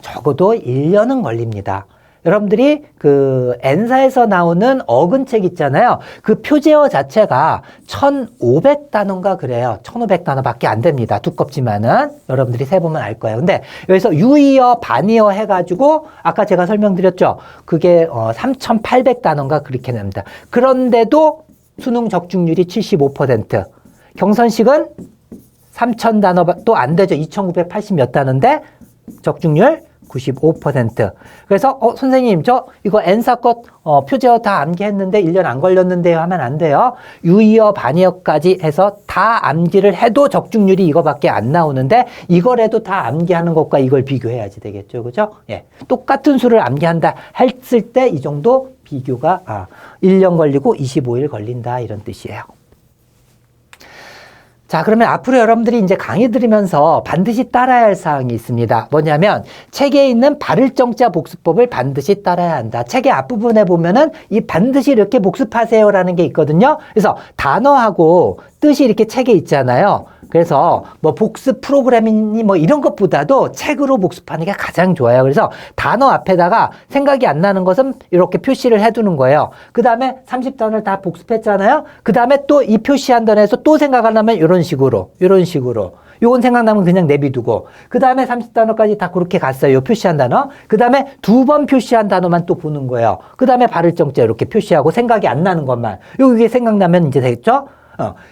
적어도 1년은 걸립니다. 여러분들이 그 N사에서 나오는 어근책 있잖아요. 그 표제어 자체가 1,500단어인가 그래요. 1,500단어밖에 안 됩니다. 두껍지만은 여러분들이 세보면 알 거예요. 근데 여기서 유의어, 반의어 해가지고 아까 제가 설명드렸죠. 그게 3,800단어인가 그렇게 됩니다. 그런데도 수능 적중률이 75%. 경선식은 3,000단어도 안 되죠. 2,980 몇 단어인데 적중률 95%. 그래서 선생님 저 이거 N사 것 표제어 다 암기했는데 1년 안 걸렸는데요 하면 안 돼요. 유의어, 반의어까지 해서 다 암기를 해도 적중률이 이거밖에 안 나오는데 이거라도 다 암기하는 것과 이걸 비교해야지 되겠죠. 그죠? 예. 똑같은 수를 암기한다 했을 때 이 정도 비교가 1년 걸리고 25일 걸린다 이런 뜻이에요. 자, 그러면 앞으로 여러분들이 이제 강의 들으면서 반드시 따라야 할 사항이 있습니다. 뭐냐면 책에 있는 발을 정자 복습법을 반드시 따라야 한다. 책의 앞부분에 보면은 이 반드시 이렇게 복습하세요라는 게 있거든요. 그래서 단어하고 뜻이 이렇게 책에 있잖아요. 그래서 뭐 복습 프로그램이니 뭐 이런 것보다도 책으로 복습하는 게 가장 좋아요. 그래서 단어 앞에다가 생각이 안 나는 것은 이렇게 표시를 해두는 거예요. 그 다음에 30단어를 다 복습했잖아요. 그 다음에 또 이 표시한 단어에서 또 생각하려면 이런 식으로. 요건 생각나면 그냥 내비두고 그 다음에 30단어까지 다 그렇게 갔어요. 요 표시한 단어. 그 다음에 2번 표시한 단어만 또 보는 거예요. 그 다음에 발을 정자 이렇게 표시하고 생각이 안 나는 것만. 이게 생각나면 이제 되겠죠?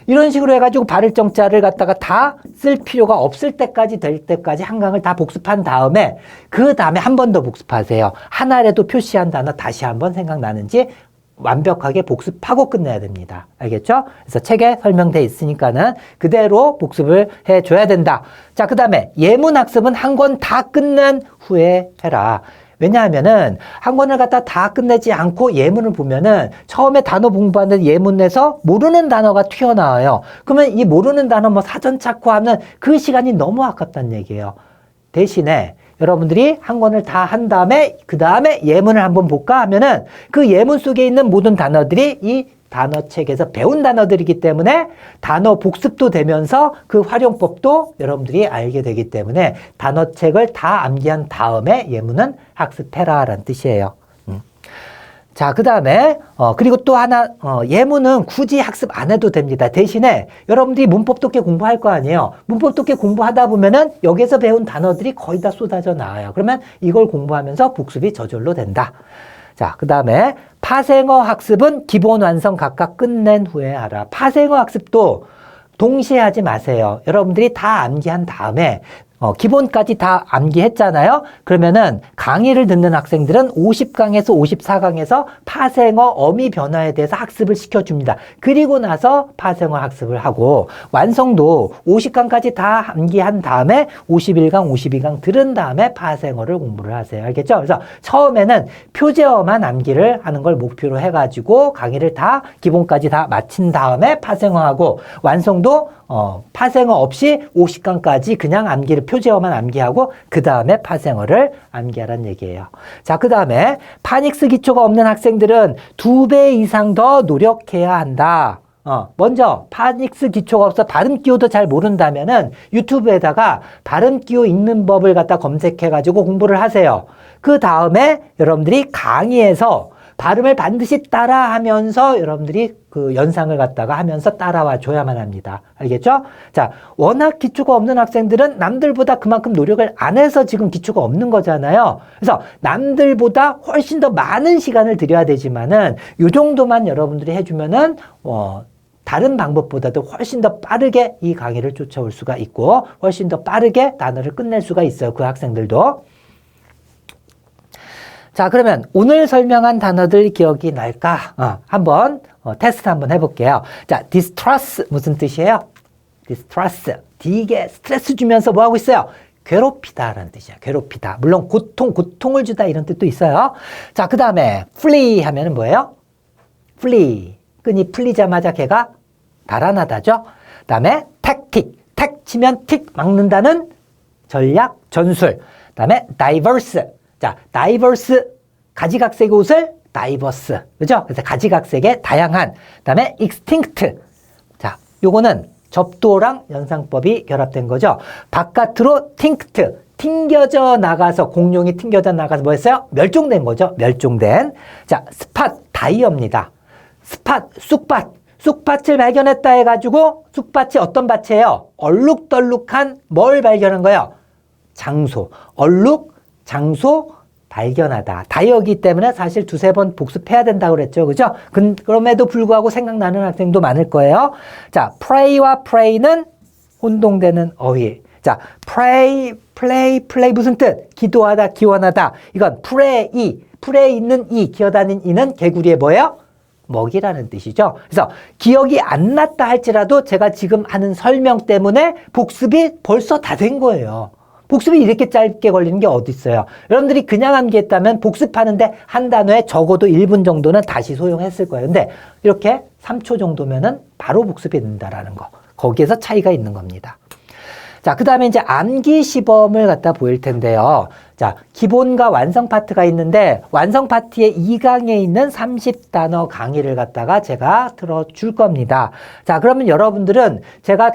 이런 식으로 해가지고 발을 정자를 갖다가 다 쓸 필요가 없을 때까지 될 때까지 한강을 다 복습한 다음에 그 다음에 한 번 더 복습하세요. 하나라도 표시한 단어 다시 한번 생각나는지 완벽하게 복습하고 끝내야 됩니다. 알겠죠? 그래서 책에 설명돼 있으니까는 그대로 복습을 해줘야 된다. 자, 그 다음에 예문학습은 한 권 다 끝낸 후에 해라. 왜냐하면은 한 권을 갖다 다 끝내지 않고 예문을 보면은 처음에 단어 공부하는 예문에서 모르는 단어가 튀어나와요. 그러면 이 모르는 단어 뭐 사전 찾고 하면 그 시간이 너무 아깝다는 얘기예요. 대신에 여러분들이 한 권을 다 한 다음에 그 다음에 예문을 한번 볼까 하면은 그 예문 속에 있는 모든 단어들이 이 단어책에서 배운 단어들이기 때문에 단어 복습도 되면서 그 활용법도 여러분들이 알게 되기 때문에 단어책을 다 암기한 다음에 예문은 학습해라라는 뜻이에요. 자, 그 다음에 그리고 또 하나 예문은 굳이 학습 안 해도 됩니다. 대신에 여러분들이 문법 독해 공부할 거 아니에요. 문법 독해 공부하다 보면은 여기서 배운 단어들이 거의 다 쏟아져 나와요. 그러면 이걸 공부하면서 복습이 저절로 된다. 자, 그 다음에 파생어 학습은 기본 완성 각각 끝낸 후에 하라. 파생어 학습도 동시에 하지 마세요. 여러분들이 다 암기한 다음에 기본까지 다 암기했잖아요. 그러면은 강의를 듣는 학생들은 50강에서 54강에서 파생어 어미 변화에 대해서 학습을 시켜줍니다. 그리고 나서 파생어 학습을 하고 완성도 50강까지 다 암기한 다음에 51강, 52강 들은 다음에 파생어를 공부를 하세요. 알겠죠? 그래서 처음에는 표제어만 암기를 하는 걸 목표로 해가지고 강의를 다 기본까지 다 마친 다음에 파생어하고 완성도 파생어 없이 50강까지 그냥 암기를 표제어만 암기하고 그 다음에 파생어를 암기하라는 얘기예요. 자, 그 다음에 파닉스 기초가 없는 학생들은 2배 이상 더 노력해야 한다. 먼저 파닉스 기초가 없어 발음 기호도 잘 모른다면은 유튜브에다가 발음 기호 읽는 법을 갖다 검색해가지고 공부를 하세요. 그 다음에 여러분들이 강의에서 발음을 반드시 따라하면서 여러분들이 그 연상을 갖다가 하면서 따라와 줘야만 합니다. 알겠죠? 자, 워낙 기초가 없는 학생들은 남들보다 그만큼 노력을 안 해서 지금 기초가 없는 거잖아요. 그래서 남들보다 훨씬 더 많은 시간을 들여야 되지만은 이 정도만 여러분들이 해주면은 다른 방법보다도 훨씬 더 빠르게 이 강의를 쫓아올 수가 있고 훨씬 더 빠르게 단어를 끝낼 수가 있어요. 그 학생들도. 자, 그러면 오늘 설명한 단어들 기억이 날까? 한번 테스트 한번 해볼게요. 자, distress 무슨 뜻이에요? distress. 되게 스트레스 주면서 뭐 하고 있어요? 괴롭히다라는 뜻이야. 괴롭히다. 물론 고통을 주다 이런 뜻도 있어요. 자, 그 다음에 flee 하면은 뭐예요? flee. 끈이 풀리자마자 걔가 달아나다죠. 그 다음에 tactic. 택 치면 틱 막는다는 전략, 전술. 그 다음에 diverse. 자, diverse. 가지각색의 옷을 diverse. 그죠? 그래서 가지각색의 다양한. 그 다음에 extinct. 자, 요거는 접두어랑 연상법이 결합된 거죠. 바깥으로 tinct. 튕겨져 나가서, 공룡이 튕겨져 나가서 뭐 했어요? 멸종된 거죠. 멸종된. 자, spot. 다이어입니다. spot. 쑥밭. 쑥밭을 발견했다 해가지고 쑥밭이 어떤 밭이에요? 얼룩덜룩한 뭘 발견한 거예요? 장소. 얼룩, 장소, 발견하다. 다이어기 때문에 사실 두세 번 복습해야 된다고 그랬죠. 그죠? 그럼에도 불구하고 생각나는 학생도 많을 거예요. 자, pray와 pray는 혼동되는 어휘. 자, pray, play 무슨 뜻? 기도하다, 기원하다. 이건 풀에 있는 이, 기어다닌 이는 개구리의 뭐예요? 먹이라는 뜻이죠. 그래서 기억이 안 났다 할지라도 제가 지금 하는 설명 때문에 복습이 벌써 다 된 거예요. 복습이 이렇게 짧게 걸리는 게 어디 있어요. 여러분들이 그냥 암기했다면 복습하는데 한 단어에 적어도 1분 정도는 다시 소용했을 거예요. 근데 이렇게 3초 정도면은 바로 복습이 된다라는 거. 거기에서 차이가 있는 겁니다. 자, 그 다음에 이제 암기 시범을 갖다 보일 텐데요. 자, 기본과 완성 파트가 있는데 완성 파트의 2강에 있는 30단어 강의를 갖다가 제가 들어줄 겁니다. 자, 그러면 여러분들은 제가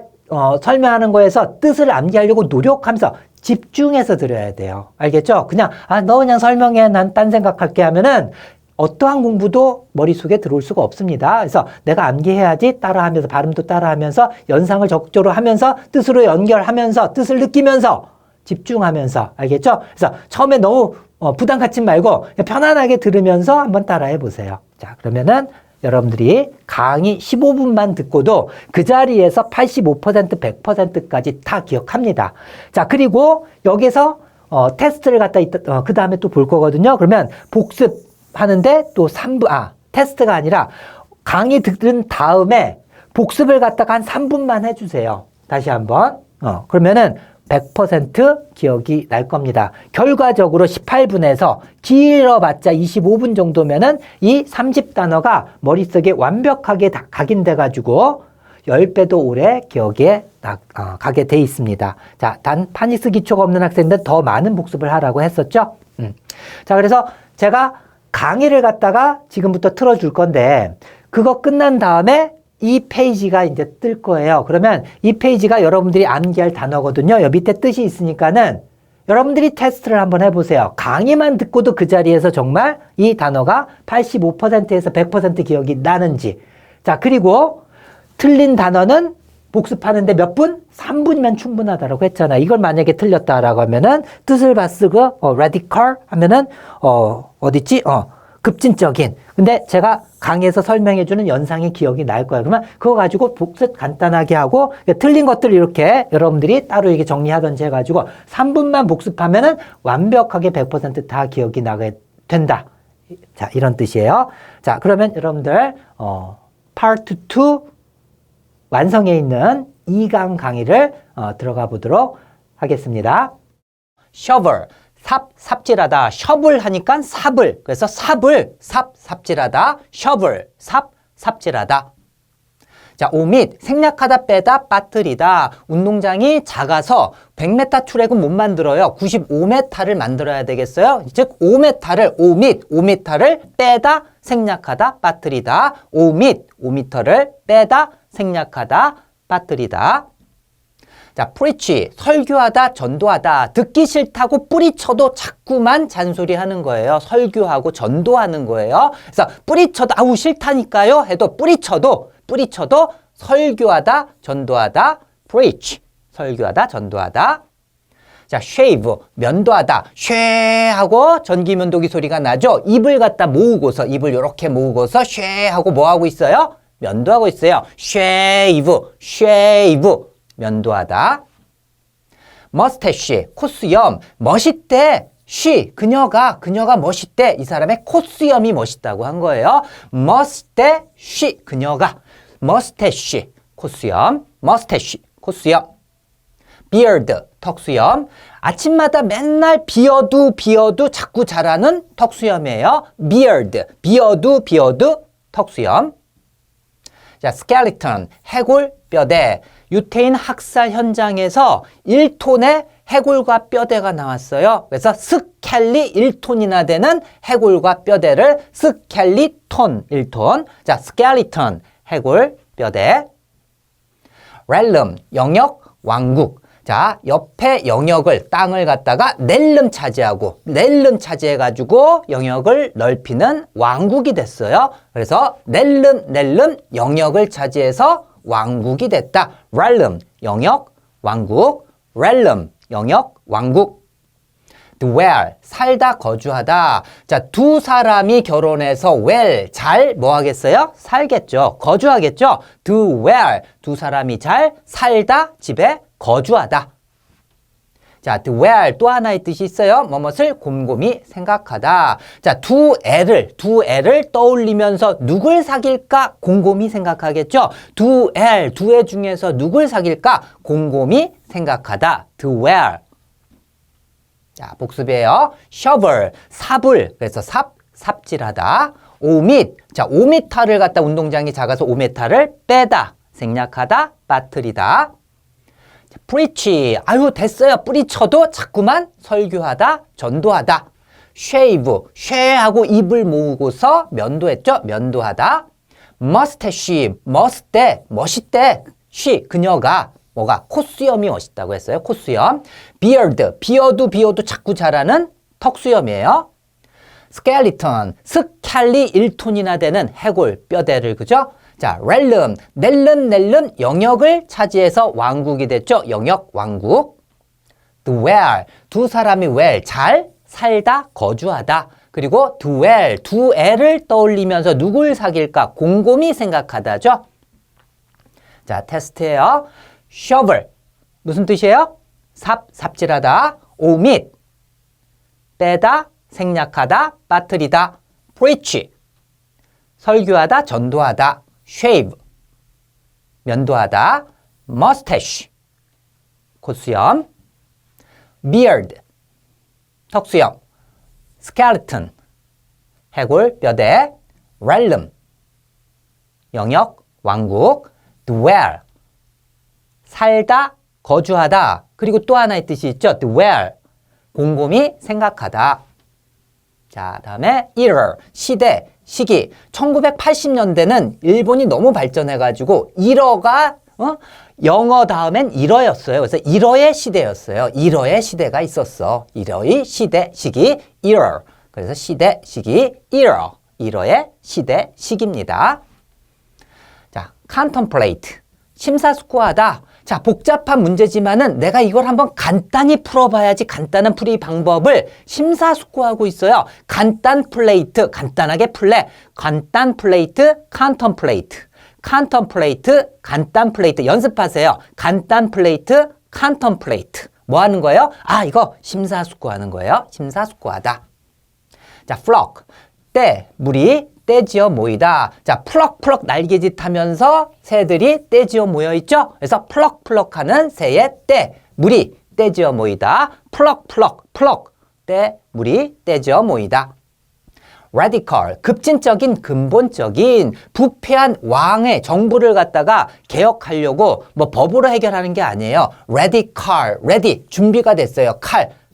설명하는 거에서 뜻을 암기하려고 노력하면서 집중해서 들어야 돼요. 알겠죠? 그냥 너 그냥 설명해, 난 딴 생각할게 하면은 어떠한 공부도 머릿속에 들어올 수가 없습니다. 그래서 내가 암기해야지 따라하면서 발음도 따라하면서 연상을 적극적으로 하면서 뜻으로 연결하면서 뜻을 느끼면서 집중하면서 알겠죠? 그래서 처음에 너무 부담 갖지 말고 그냥 편안하게 들으면서 한번 따라해 보세요. 자, 그러면은 여러분들이 강의 15분만 듣고도 그 자리에서 85%, 100%까지 다 기억합니다. 자, 그리고 여기서 테스트를 갖다 그 다음에 또 볼 거거든요. 그러면 복습하는데 또 테스트가 아니라 강의 들은 다음에 복습을 갖다가 한 3분만 해주세요. 다시 한번. 그러면은 100% 기억이 날 겁니다. 결과적으로 18분에서 길어봤자 25분 정도면은 이 30단어가 머릿속에 완벽하게 다 각인돼가지고 10배도 오래 기억에 가게 돼 있습니다. 자, 단 파닉스 기초가 없는 학생들 더 많은 복습을 하라고 했었죠. 자, 그래서 제가 강의를 갖다가 지금부터 틀어줄 건데 그거 끝난 다음에 이 페이지가 이제 뜰 거예요. 그러면 이 페이지가 여러분들이 암기할 단어거든요. 여기 밑에 뜻이 있으니까는 여러분들이 테스트를 한번 해보세요. 강의만 듣고도 그 자리에서 정말 이 단어가 85%에서 100% 기억이 나는지. 자, 그리고 틀린 단어는 복습하는데 몇 분? 3분이면 충분하다라고 했잖아. 이걸 만약에 틀렸다라고 하면은 뜻을 바쓰고 radical 하면은 어딨지? 급진적인. 근데 제가 강의에서 설명해주는 연상의 기억이 날 거야. 그러면 그거 가지고 복습 간단하게 하고 틀린 것들 이렇게 여러분들이 따로 이렇게 정리하든지 해가지고 3분만 복습하면은 완벽하게 100% 기억이 나게 된다. 자, 이런 뜻이에요. 자, 그러면 여러분들 파트 2 완성에 있는 2강 강의를 들어가 보도록 하겠습니다. shovel. 삽질하다. 셔블 하니까 삽을. 그래서 삽질하다. shovel. 삽질하다. 자, omit. 생략하다, 빼다, 빠뜨리다. 운동장이 작아서 100m 트랙은 못 만들어요. 95m를 만들어야 되겠어요. 즉, 5m를, omit,5m를 빼다, 생략하다, 빠뜨리다. omit, 5m를 빼다, 생략하다, 빠뜨리다. 자, preach, 설교하다, 전도하다. 듣기 싫다고 뿌리쳐도 자꾸만 잔소리하는 거예요. 설교하고 전도하는 거예요. 그래서 뿌리쳐도 아우 싫다니까요 해도 뿌리쳐도 설교하다, 전도하다, preach, 설교하다, 전도하다. 자, shave, 면도하다. 쉐 하고 전기면도기 소리가 나죠. 입을 갖다 모으고서, 입을 이렇게 모으고서 쉐 하고 뭐 하고 있어요? 면도하고 있어요. shave, 면도하다. mustache, 콧수염. 멋있대. 그녀가 멋있대. 이 사람의 콧수염이 멋있다고 한 거예요. mustache, 그녀가. mustache, 콧수염. mustache, 콧수염. beard, 턱수염. 아침마다 맨날 비어두 자꾸 자라는 턱수염이에요. beard, 비어두 턱수염. 자, skeleton, 해골, 뼈대. 유태인 학살 현장에서 1톤의 해골과 뼈대가 나왔어요. 그래서 스켈리 1톤이나 되는 해골과 뼈대를 스켈리톤 1톤. 자, skeleton, 해골, 뼈대. realm, 영역, 왕국. 자, 옆에 영역을, 땅을 갖다가 낼름 차지해가지고 영역을 넓히는 왕국이 됐어요. 그래서 낼름, 영역을 차지해서 왕국이 됐다. realm, 영역, 왕국. realm, 영역, 왕국. dwell, 살다, 거주하다. 자, 두 사람이 결혼해서 well, 잘 뭐 하겠어요? 살겠죠. 거주하겠죠. dwell, 두 사람이 잘 살다, 집에 거주하다. 자, dwell 또 하나의 뜻이 있어요. 뭐뭇을 곰곰이 생각하다. 자, 두 애를 떠올리면서 누굴 사귈까 곰곰이 생각하겠죠. 두 애 중에서 누굴 사귈까 곰곰이 생각하다. dwell. 자, 복습이에요. shovel, 삽을. 그래서 삽질하다. omit. 자, 오미타를 갖다 운동장이 작아서 오미타를 빼다. 생략하다, 빠뜨리다. preach, 아유 됐어요. 뿌리쳐도 자꾸만 설교하다, 전도하다. shave, 쉐하고 입을 모으고서 면도했죠. 면도하다. mustache, 멋있대. 그녀가 뭐가 콧수염이 멋있다고 했어요. 콧수염. beard, 비어도 자꾸 자라는 턱수염이에요. skeleton, 스켈리 1톤이나 되는 해골, 뼈대를 그죠? 자, realm, 낼름, 영역을 차지해서 왕국이 됐죠. 영역, 왕국. dwell, 두 사람이 well, 잘 살다, 거주하다. 그리고 dwell, 두 애를 떠올리면서 누굴 사귈까 곰곰이 생각하다죠. 자, 테스트예요. shovel, 무슨 뜻이에요? 삽질하다. omit, 빼다, 생략하다, 빠뜨리다. preach, 설교하다, 전도하다. shave, 면도하다. mustache, 콧수염. beard, 턱수염. skeleton, 해골, 뼈대. realm, 영역, 왕국. dwell, 살다, 거주하다. 그리고 또 하나의 뜻이 있죠. dwell, 곰곰이 생각하다. 자, 다음에 era, 시기. 1980년대는 일본이 너무 발전해가지고 일어가 영어 다음엔 일어였어요. 그래서 일어의 시대였어요. 일어의 시대가 있었어. 일어의 시기, era. 그래서 시기, era. 일어의 시기입니다. 자, contemplate, 심사숙고하다. 자, 복잡한 문제지만은 내가 이걸 한번 간단히 풀어봐야지 간단한 풀이 방법을 심사숙고하고 있어요. 간단 플레이트, 간단하게 풀래. 간단 플레이트, contemplate. contemplate, 간단 플레이트. 연습하세요. 간단 플레이트, contemplate. 뭐 하는 거예요? 아, 이거 심사숙고하는 거예요. 심사숙고하다. 자, flock, 무리. 떼지어 모이다. 자, 풀럭풀럭 날개짓 하면서 새들이 떼지어 모여 있죠? 그래서 풀럭풀럭하는 새의 무리, 떼지어 모이다. 풀럭풀럭, 무리, 떼지어 모이다. radical, 급진적인, 근본적인, 부패한 왕의 정부를 갖다가 개혁하려고 뭐 법으로 해결하는 게 아니에요. radical, ready, 준비가 됐어요.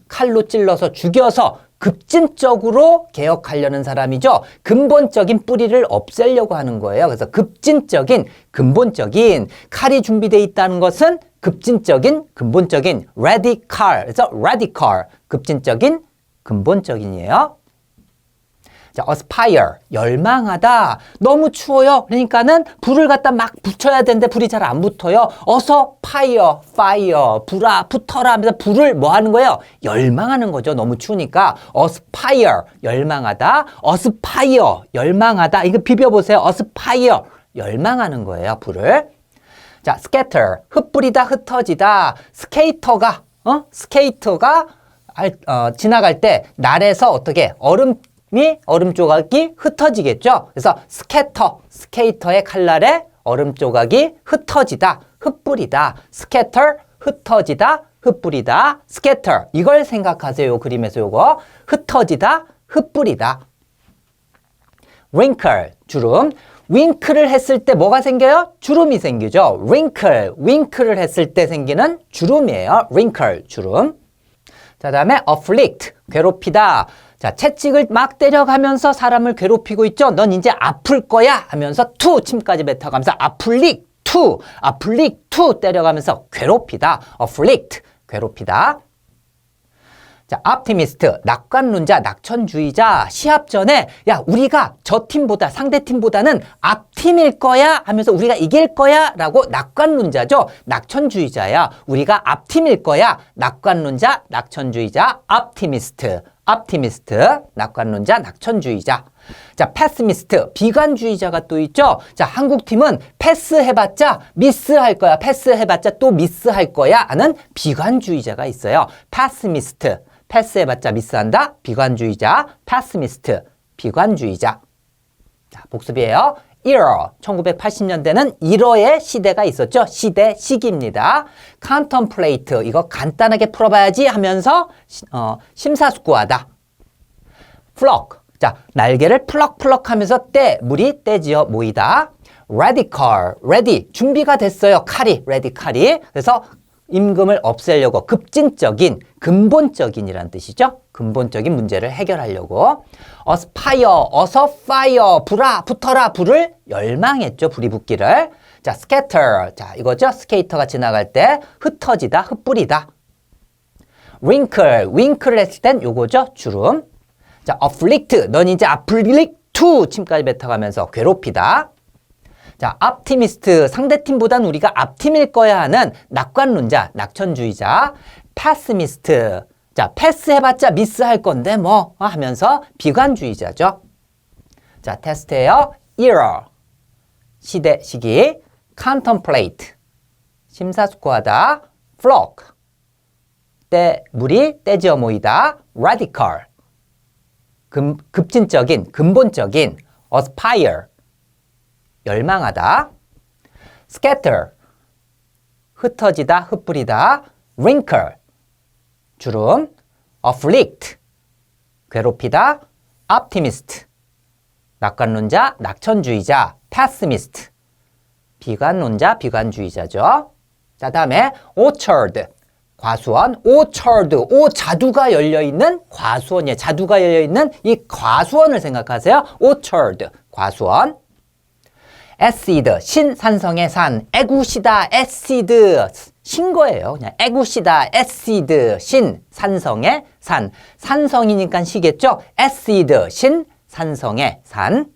칼로 찔러서 죽여서 급진적으로 개혁하려는 사람이죠. 근본적인 뿌리를 없애려고 하는 거예요. 그래서 급진적인, 근본적인, 칼이 준비되어 있다는 것은 급진적인, 근본적인, radical. 그래서 radical, 급진적인, 근본적인이에요. 자, aspire, 열망하다. 너무 추워요. 그러니까는 불을 갖다 막 붙여야 되는데 불이 잘 안 붙어요. 어서 fire, 불아, 붙어라 하면서 불을 뭐 하는 거예요? 열망하는 거죠. 너무 추우니까. aspire, 열망하다. aspire, 열망하다. 이거 비벼보세요. aspire, 열망하는 거예요. 불을. 자, scatter, 흩뿌리다, 흩어지다. 스케이터가 지나갈 때 날에서 어떻게 얼음 조각이 흩어지겠죠. 그래서 스케이터의 칼날에 얼음 조각이 흩어지다, 흩뿌리다. scatter, 흩어지다, 흩뿌리다. scatter, 이걸 생각하세요. 그림에서 요거 흩어지다, 흩뿌리다. wrinkle, 주름. 윙크를 했을 때 뭐가 생겨요? 주름이 생기죠. 윙크를 했을 때 생기는 주름이에요. wrinkle, 주름. 자, 다음에 afflict, 괴롭히다. 자, 채찍을 막 때려가면서 사람을 괴롭히고 있죠. 넌 이제 아플 거야 하면서 침까지 뱉어가면서 afflict 때려가면서 괴롭히다. afflict, 괴롭히다. 자, optimist, 낙관론자, 낙천주의자. 시합 전에 야, 우리가 저 팀보다 상대 팀보다는 앞팀일 거야 하면서 우리가 이길 거야 라고 낙관론자죠. 낙천주의자야. 우리가 앞팀일 거야. 낙관론자, 낙천주의자, optimist, 낙관론자, 낙천주의자. 자, pessimist, 비관주의자가 또 있죠. 자, 한국팀은 패스해봤자 미스할 거야. 패스해봤자 또 미스할 거야 하는 비관주의자가 있어요. pessimist, 패스해봤자 미스한다. 비관주의자, pessimist, 비관주의자. 자, 복습이에요. era, 1980년대는 일어의 시대가 있었죠. 시기입니다. contemplate, 이거 간단하게 풀어봐야지 하면서 심사숙고하다. flock, 자, 날개를 풀럭풀럭 하면서 물이 떼지어 모이다. radical, ready, 준비가 됐어요. 칼이. 그래서 임금을 없애려고 급진적인, 근본적인이라는 뜻이죠. 근본적인 문제를 해결하려고. aspire, 어서 fire, 불아, 붙어라, 불을 열망했죠. 불이 붙기를. 자, scatter, 자, 이거죠. 스케이터가 지나갈 때 흩어지다, 흩뿌리다. wrinkle 했을 땐 요거죠. 주름. 자, afflict, 넌 이제 afflict, 침까지 뱉어가면서 괴롭히다. 자, optimist, 상대팀보단 우리가 앞팀일 거야 하는 낙관론자, 낙천주의자. pessimist, 자, 패스해봤자 미스할 건데 뭐 하면서 비관주의자죠. 자, 테스트예요. era, 시기. contemplate, 심사숙고하다. flock, 물이 떼지어 모이다. radical, 급진적인, 근본적인. aspire, 열망하다. scatter, 흩어지다, 흩뿌리다. wrinkle, 주름. afflict, 괴롭히다. optimist, 낙관론자, 낙천주의자. pessimist, 비관론자, 비관주의자죠. 자, 다음에 orchard, 과수원. orchard, 자두가 열려있는 과수원이에요. 자두가 열려있는 이 과수원을 생각하세요. orchard, 과수원. acid, 신산성의 산. 애구시다, acid, 신 거예요. 그냥 애구시다, acid, 신, 산성의 산. 산성이니까 시겠죠? acid, 신, 산성의 산.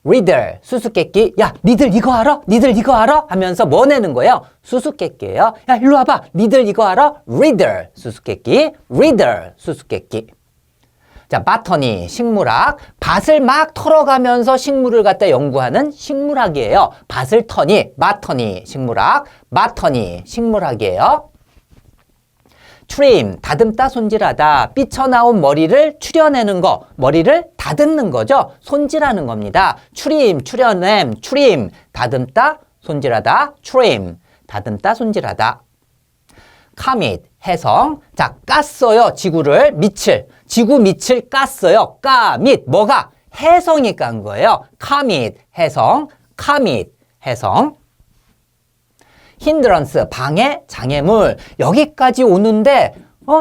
riddle, 수수께끼. 야, 니들 이거 알아? 하면서 뭐 내는 거예요? 수수께끼예요. 야, 일로 와봐. 니들 이거 알아? riddle, 수수께끼. riddle, 수수께끼. 자, 바터니, 식물학. 밭을 막 털어가면서 식물을 갖다 연구하는 식물학이에요. 밭을 터니, 바터니, 식물학. 바터니, 식물학이에요. trim, 다듬다, 손질하다. 삐쳐나온 머리를 추려내는 거, 머리를 다듬는 거죠. 손질하는 겁니다. trim, 다듬다, 손질하다. trim, 다듬다, 손질하다. comet, 해성. 자, 깠어요. 지구 밑을 깠어요. 및 뭐가? 해성이 깐 거예요. comet, 해성. hindrance, 방해, 장애물. 여기까지 오는데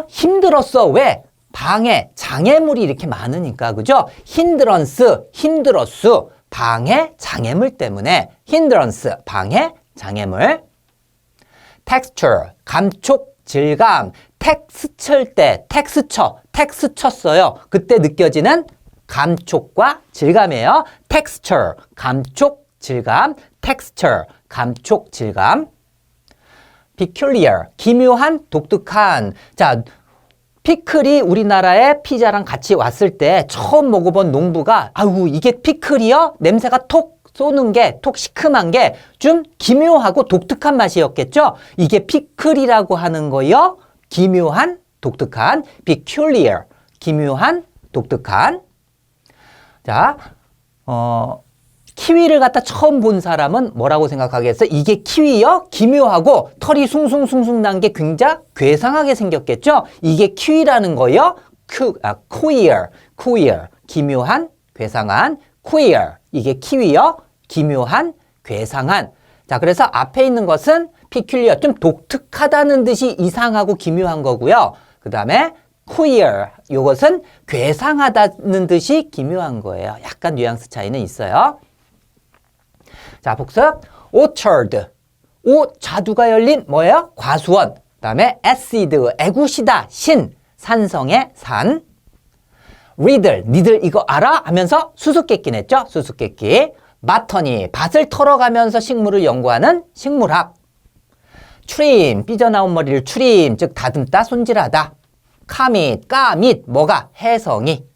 힘들었어. 왜? 방해, 장애물이 이렇게 많으니까. 그죠? hindrance, 방해, 장애물 때문에. hindrance, 방해, 장애물. texture, 감촉, 질감, 텍스 칠 때, 텍스 쳤어요. 그때 느껴지는 감촉과 질감이에요. texture, 감촉, 질감, texture, 감촉, 질감. peculiar, 기묘한, 독특한. 자, 피클이 우리나라에 피자랑 같이 왔을 때 처음 먹어본 농부가 아우 이게 피클이요? 냄새가 톡 쏘는 게, 톡 시큼한 게 좀 기묘하고 독특한 맛이었겠죠? 이게 피클이라고 하는 거요. 기묘한, 독특한, peculiar, 기묘한, 독특한. 자, 키위를 갖다 처음 본 사람은 뭐라고 생각하겠어? 이게 키위요? 기묘하고 털이 숭숭숭숭 난 게 굉장히 괴상하게 생겼겠죠? 이게 키위라는 거요? queer, 기묘한, 괴상한, queer, 이게 키위요? 기묘한, 괴상한. 자, 그래서 앞에 있는 것은 peculiar, 좀 독특하다는 듯이 이상하고 기묘한 거고요. 그 다음에 queer, 이것은 괴상하다는 듯이 기묘한 거예요. 약간 뉘앙스 차이는 있어요. 자, 복습. orchard, 자두가 열린 뭐예요? 과수원. 그 다음에 acid, 애구시다, 신, 산성의 산. riddle, 니들 이거 알아? 하면서 수수께끼 냈죠? 수수께끼. botany, 밭을 털어가면서 식물을 연구하는 식물학. trim, 삐져나온 머리를 trim, 즉 다듬다, 손질하다. commit, 까밋, 뭐가? 해성이.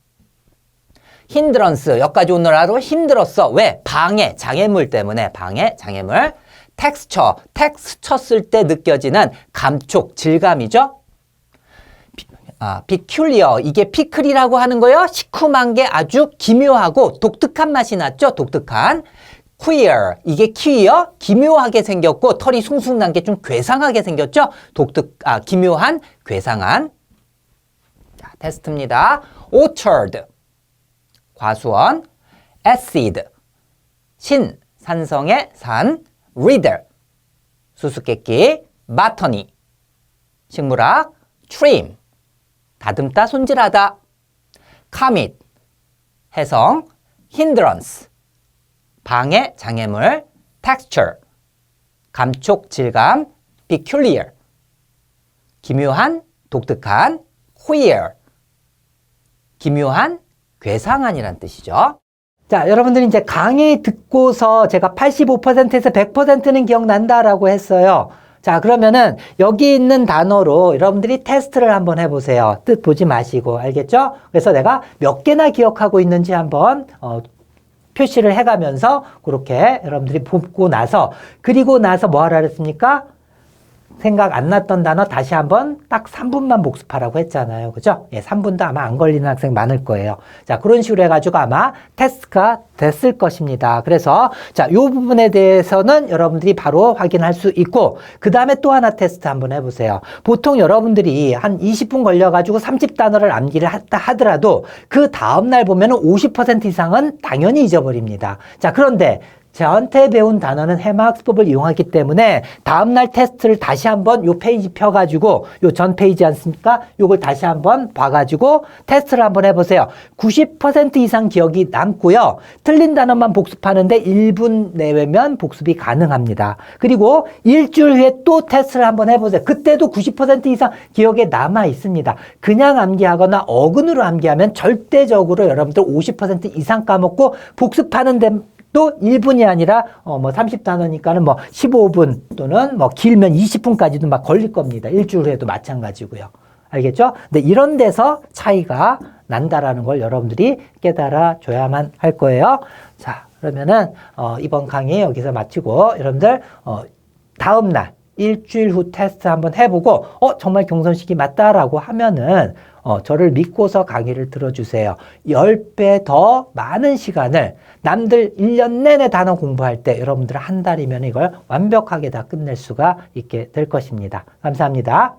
hindrance, 여기까지 오느라도 힘들었어. 왜? 방해, 장애물 때문에. 방해, 장애물. texture, 텍스 쳤을 때 느껴지는 감촉, 질감이죠. peculiar, 이게 피클이라고 하는 거요. 시큼한 게 아주 기묘하고 독특한 맛이 났죠. 독특한. queer, 이게 키위요. 기묘하게 생겼고 털이 숭숭 난 게 좀 괴상하게 생겼죠. 기묘한, 괴상한. 자, 테스트입니다. orchard, 과수원. acid, 신, 산성의 산. riddle, 수수께끼. botany, 식물학. trim, 다듬다, 손질하다. commit, 해성. hindrance, 방해, 장애물. texture, 감촉, 질감. peculiar, 기묘한, 독특한. queer, 기묘한, 괴상한이란 뜻이죠. 자, 여러분들이 이제 강의 듣고서 제가 85%에서 100%는 기억난다라고 했어요. 자, 그러면은 여기 있는 단어로 여러분들이 테스트를 한번 해보세요. 뜻 보지 마시고, 알겠죠? 그래서 내가 몇 개나 기억하고 있는지 한번 표시를 해가면서 그렇게 여러분들이 보고 나서, 그리고 나서 뭐 하라 그랬습니까? 생각 안 났던 단어 다시 한번 딱 3분만 복습하라고 했잖아요. 그죠? 예, 3분도 아마 안 걸리는 학생 많을 거예요. 자, 그런 식으로 해가지고 아마 테스트가 됐을 것입니다. 그래서 자, 요 부분에 대해서는 여러분들이 바로 확인할 수 있고, 그 다음에 또 하나 테스트 한번 해보세요. 보통 여러분들이 한 20분 걸려가지고 30단어를 암기를 하더라도 그 다음날 보면은 50% 이상은 당연히 잊어버립니다. 자, 그런데 저한테 배운 단어는 해마학습법을 이용하기 때문에 다음날 테스트를 다시 한번 요 페이지 펴가지고 요 전 페이지 않습니까? 요걸 다시 한번 봐가지고 테스트를 한번 해보세요. 90% 이상 기억이 남고요. 틀린 단어만 복습하는데 1분 내외면 복습이 가능합니다. 그리고 일주일 후에 또 테스트를 한번 해보세요. 그때도 90% 이상 기억에 남아 있습니다. 그냥 암기하거나 어근으로 암기하면 절대적으로 여러분들 50% 이상 까먹고 복습하는 데 또 1분이 아니라 30단어니까는 15분 또는 길면 20분까지도 막 걸릴 겁니다. 일주일 후에도 마찬가지고요. 알겠죠? 근데 이런 데서 차이가 난다라는 걸 여러분들이 깨달아 줘야만 할 거예요. 자, 그러면은 이번 강의 여기서 마치고 여러분들 다음 날 일주일 후 테스트 한번 해보고 정말 경선식이 맞다라고 하면은 저를 믿고서 강의를 들어주세요. 10배 더 많은 시간을 남들 1년 내내 단어 공부할 때 여러분들 한 달이면 이걸 완벽하게 다 끝낼 수가 있게 될 것입니다. 감사합니다.